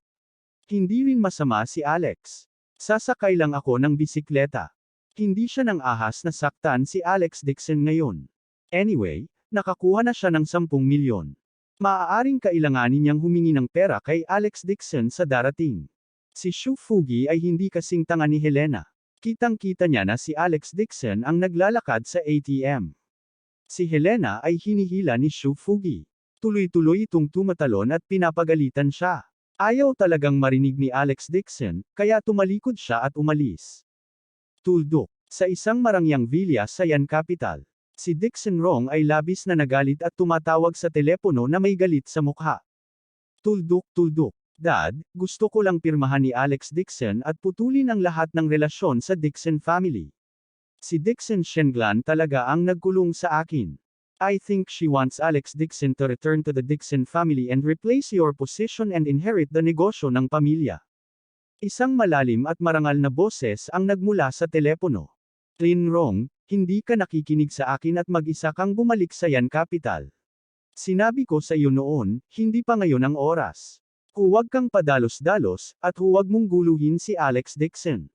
Hindi rin masama si Alex. Sasakay lang ako ng bisikleta. Hindi siya nang ahas na saktan si Alex Dixon ngayon. Anyway, nakakuha na siya ng 10 milyon. Maaaring kailanganin niyang humingi ng pera kay Alex Dixon sa darating. Si Shu Fugi ay hindi kasing tanga ni Helena. Kitang-kita niya na si Alex Dixon ang naglalakad sa ATM. Si Helena ay hinihila ni Shu Fugi. Tuloy-tuloy itong tumatalon at pinapagalitan siya. Ayaw talagang marinig ni Alex Dixon, kaya tumalikod siya at umalis. Tuldok. Sa isang marangyang villa sa Yan Capital. Si Dixon Rong ay labis na nagalit at tumatawag sa telepono na may galit sa mukha. Tuldok. Dad, gusto ko lang pirmahan ni Alex Dixon at putulin ang lahat ng relasyon sa Dixon family. Si Dixon Shenglan talaga ang nagkulong sa akin. I think she wants Alex Dixon to return to the Dixon family and replace your position and inherit the negosyo ng pamilya. Isang malalim at marangal na boses ang nagmula sa telepono. Lin Rong, hindi ka nakikinig sa akin at mag-isa kang bumalik sa Yan Capital. Sinabi ko sa iyo noon, hindi pa ngayon ang oras. Huwag kang padalos-dalos, at huwag mong guluhin si Alex Dixon.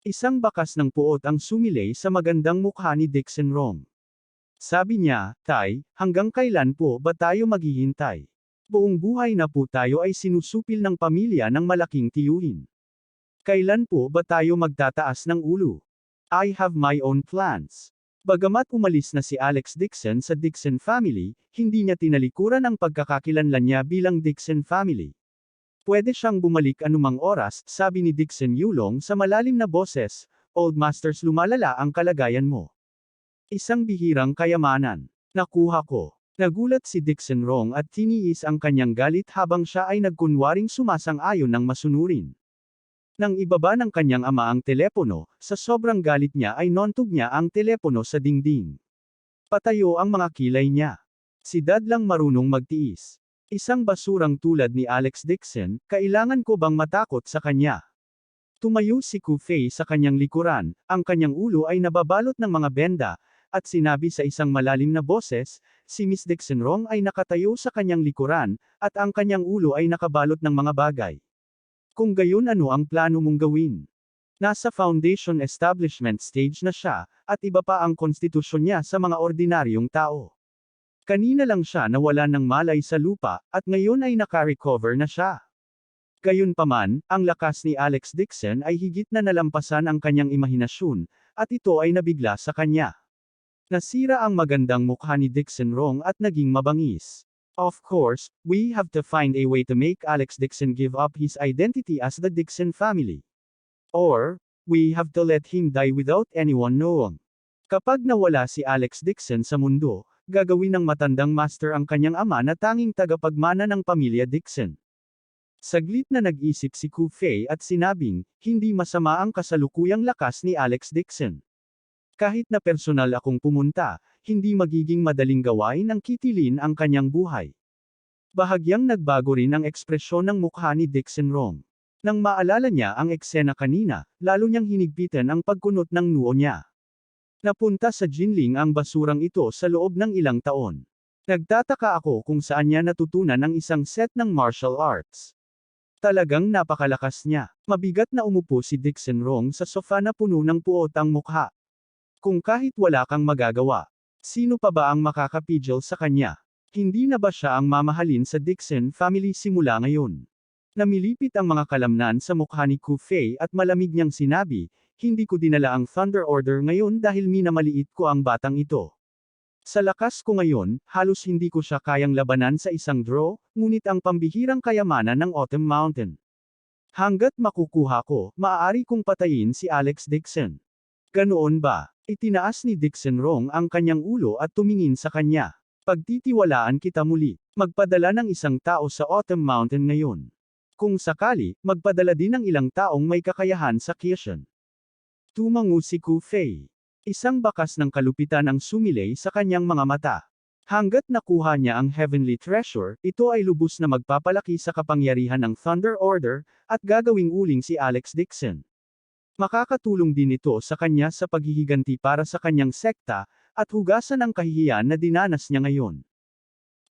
Isang bakas ng puot ang sumilay sa magandang mukha ni Dixon Rong. Sabi niya, Tay, hanggang kailan po ba tayo maghihintay? Buong buhay na po tayo ay sinusupil ng pamilya ng malaking tiyuhin. Kailan po ba tayo magtataas ng ulo? I have my own plans. Bagamat umalis na si Alex Dixon sa Dixon family, hindi niya tinalikuran ang pagkakakilanlan niya bilang Dixon family. Pwede siyang bumalik anumang oras, sabi ni Dixon Yulong sa malalim na boses, Old Masters, lumalala ang kalagayan mo. Isang bihirang kayamanan. Nakuha ko. Nagulat si Dixon Rong at tiniis ang kanyang galit habang siya ay nagkunwaring sumasang-ayon ng masunurin. Nang ibaba ng kanyang ama ang telepono, sa sobrang galit niya ay nontog niya ang telepono sa dingding. Patayo ang mga kilay niya. Si Dad lang marunong magtiis. Isang basurang tulad ni Alex Dixon, kailangan ko bang matakot sa kanya? Tumayo si Ku Fei sa kanyang likuran, ang kanyang ulo ay nababalot ng mga benda, at sinabi sa isang malalim na boses, si Miss Dixon Rong ay nakatayo sa kanyang likuran, at ang kanyang ulo ay nakabalot ng mga bagay. Kung gayon, ano ang plano mong gawin? Nasa foundation establishment stage na siya, at iba pa ang konstitusyon niya sa mga ordinaryong tao. Kanina lang siya nawalan ng malay sa lupa, at ngayon ay naka-recover na siya. Gayunpaman, ang lakas ni Alex Dixon ay higit na nalampasan ang kanyang imahinasyon, at ito ay nabigla sa kanya. Nasira ang magandang mukha ni Dixon Rong at naging mabangis. Of course, we have to find a way to make Alex Dixon give up his identity as the Dixon family. Or, we have to let him die without anyone knowing. Kapag nawala si Alex Dixon sa mundo, gagawin ng matandang master ang kanyang ama na tanging tagapagmana ng pamilya Dixon. Saglit na nag-isip si Ku Fei at sinabing, hindi masama ang kasalukuyang lakas ni Alex Dixon. Kahit na personal akong pumunta, hindi magiging madaling gawain ang kitilin ang kanyang buhay. Bahagyang nagbago rin ang ekspresyon ng mukha ni Dixon Rong. Nang maalala niya ang eksena kanina, lalo niyang hinigpitan ang pagkunot ng noo niya. Napunta sa Jinling ang basurang ito sa loob ng ilang taon. Nagtataka ako kung saan niya natutunan ang isang set ng martial arts. Talagang napakalakas niya. Mabigat na umupo si Dixon Rong sa sofa na puno ng puot ang mukha. Kung kahit wala kang magagawa, sino pa ba ang makakapigil sa kanya? Hindi na ba siya ang mamahalin sa Dixon family simula ngayon? Namilipit ang mga kalamnan sa mukha ni Ku Fei at malamig niyang sinabi, hindi ko dinala ang Thunder Order ngayon dahil minamaliit ko ang batang ito. Sa lakas ko ngayon, halos hindi ko siya kayang labanan sa isang draw, ngunit ang pambihirang kayamanan ng Autumn Mountain. Hanggat makukuha ko, maaari kong patayin si Alex Dixon. Ganoon ba? Itinaas ni Dixon Rong ang kanyang ulo at tumingin sa kanya. Pagtitiwalaan kita muli. Magpadala ng isang tao sa Autumn Mountain ngayon. Kung sakali, magpadala din ng ilang taong may kakayahan sa Kishan. Tumango si Ku Fei. Isang bakas ng kalupitan ang sumilay sa kanyang mga mata. Hanggat nakuha niya ang Heavenly Treasure, ito ay lubos na magpapalaki sa kapangyarihan ng Thunder Order, at gagawing uling si Alex Dixon. Makakatulong din ito sa kanya sa paghihiganti para sa kanyang sekta, at hugasan ang kahihiyan na dinanas niya ngayon.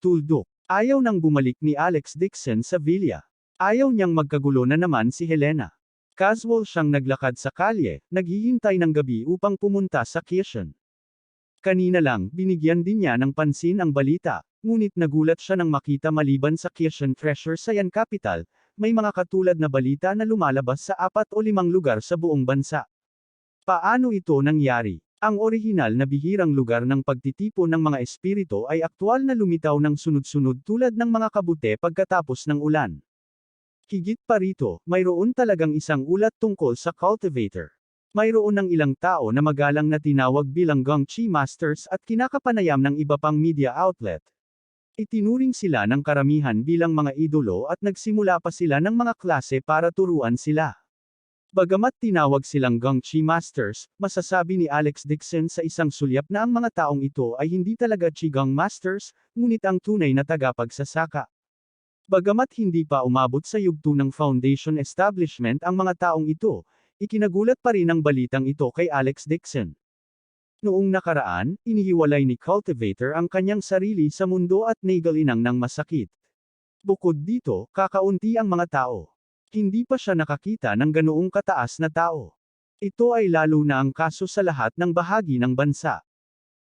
Tuldok. Ayaw nang bumalik ni Alex Dixon sa villa. Ayaw niyang magkagulo na naman si Helena. Casual siyang naglakad sa kalye, naghihintay ng gabi upang pumunta sa kitchen. Kanina lang, binigyan din niya ng pansin ang balita, ngunit nagulat siya nang makita maliban sa kitchen treasure sa Yan Capital, may mga katulad na balita na lumalabas sa 4 o 5 lugar sa buong bansa. Paano ito nangyari? Ang orihinal na bihirang lugar ng pagtitipon ng mga espiritu ay aktwal na lumitaw ng sunod-sunod tulad ng mga kabute pagkatapos ng ulan. Higit pa rito, mayroon talagang isang ulat tungkol sa cultivator. Mayroon ng ilang tao na magalang na tinawag bilang Gong Chi Masters at kinakapanayam ng iba pang media outlet. Itinuring sila ng karamihan bilang mga idolo at nagsimula pa sila ng mga klase para turuan sila. Bagamat tinawag silang Gong Chi Masters, masasabi ni Alex Dixon sa isang sulyap na ang mga taong ito ay hindi talaga Qigong Masters, ngunit ang tunay na tagapagsasaka. Bagamat hindi pa umabot sa yugto ng foundation establishment ang mga taong ito, ikinagulat pa rin ang balitang ito kay Alex Dixon. Noong nakaraan, inihiwalay ni Cultivator ang kanyang sarili sa mundo at nagalinang ng masakit. Bukod dito, kakaunti ang mga tao. Hindi pa siya nakakita ng ganoong kataas na tao. Ito ay lalo na ang kaso sa lahat ng bahagi ng bansa.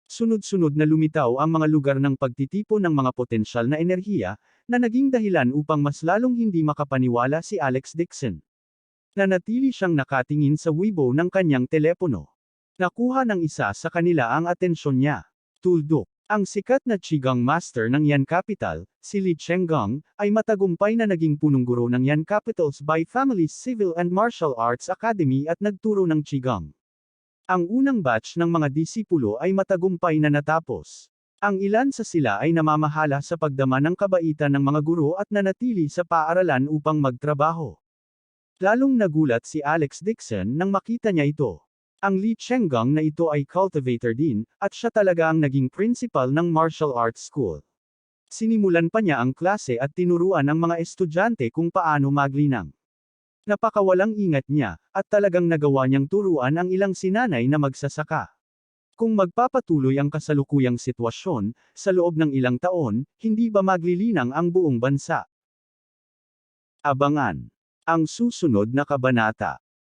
Sunod-sunod na lumitaw ang mga lugar ng pagtitipon ng mga potensyal na enerhiya, na naging dahilan upang mas lalong hindi makapaniwala si Alex Dixon. Nanatili siyang nakatingin sa Weibo ng kanyang telepono. Nakuha ng isa sa kanila ang atensyon niya. Tuldok. Ang sikat na Qigong Master ng Yan Capital, si Li Chenggong, ay matagumpay na naging punong guro ng Yan Capital's by Family's Civil and Martial Arts Academy at nagturo ng Qigong. Ang unang batch ng mga disipulo ay matagumpay na natapos. Ang ilan sa sila ay namamahala sa pagdama ng kabaitan ng mga guro at nanatili sa paaralan upang magtrabaho. Lalong nagulat si Alex Dixon nang makita niya ito. Ang Li Chenggong na ito ay cultivator din, at siya talaga ang naging principal ng martial arts school. Sinimulan pa niya ang klase at tinuruan ang mga estudyante kung paano maglinang. Napakawalang ingat niya, at talagang nagawa niyang turuan ang ilang sinanay na magsasaka. Kung magpapatuloy ang kasalukuyang sitwasyon, sa loob ng ilang taon, hindi ba maglilinang ang buong bansa? Abangan ang susunod na kabanata.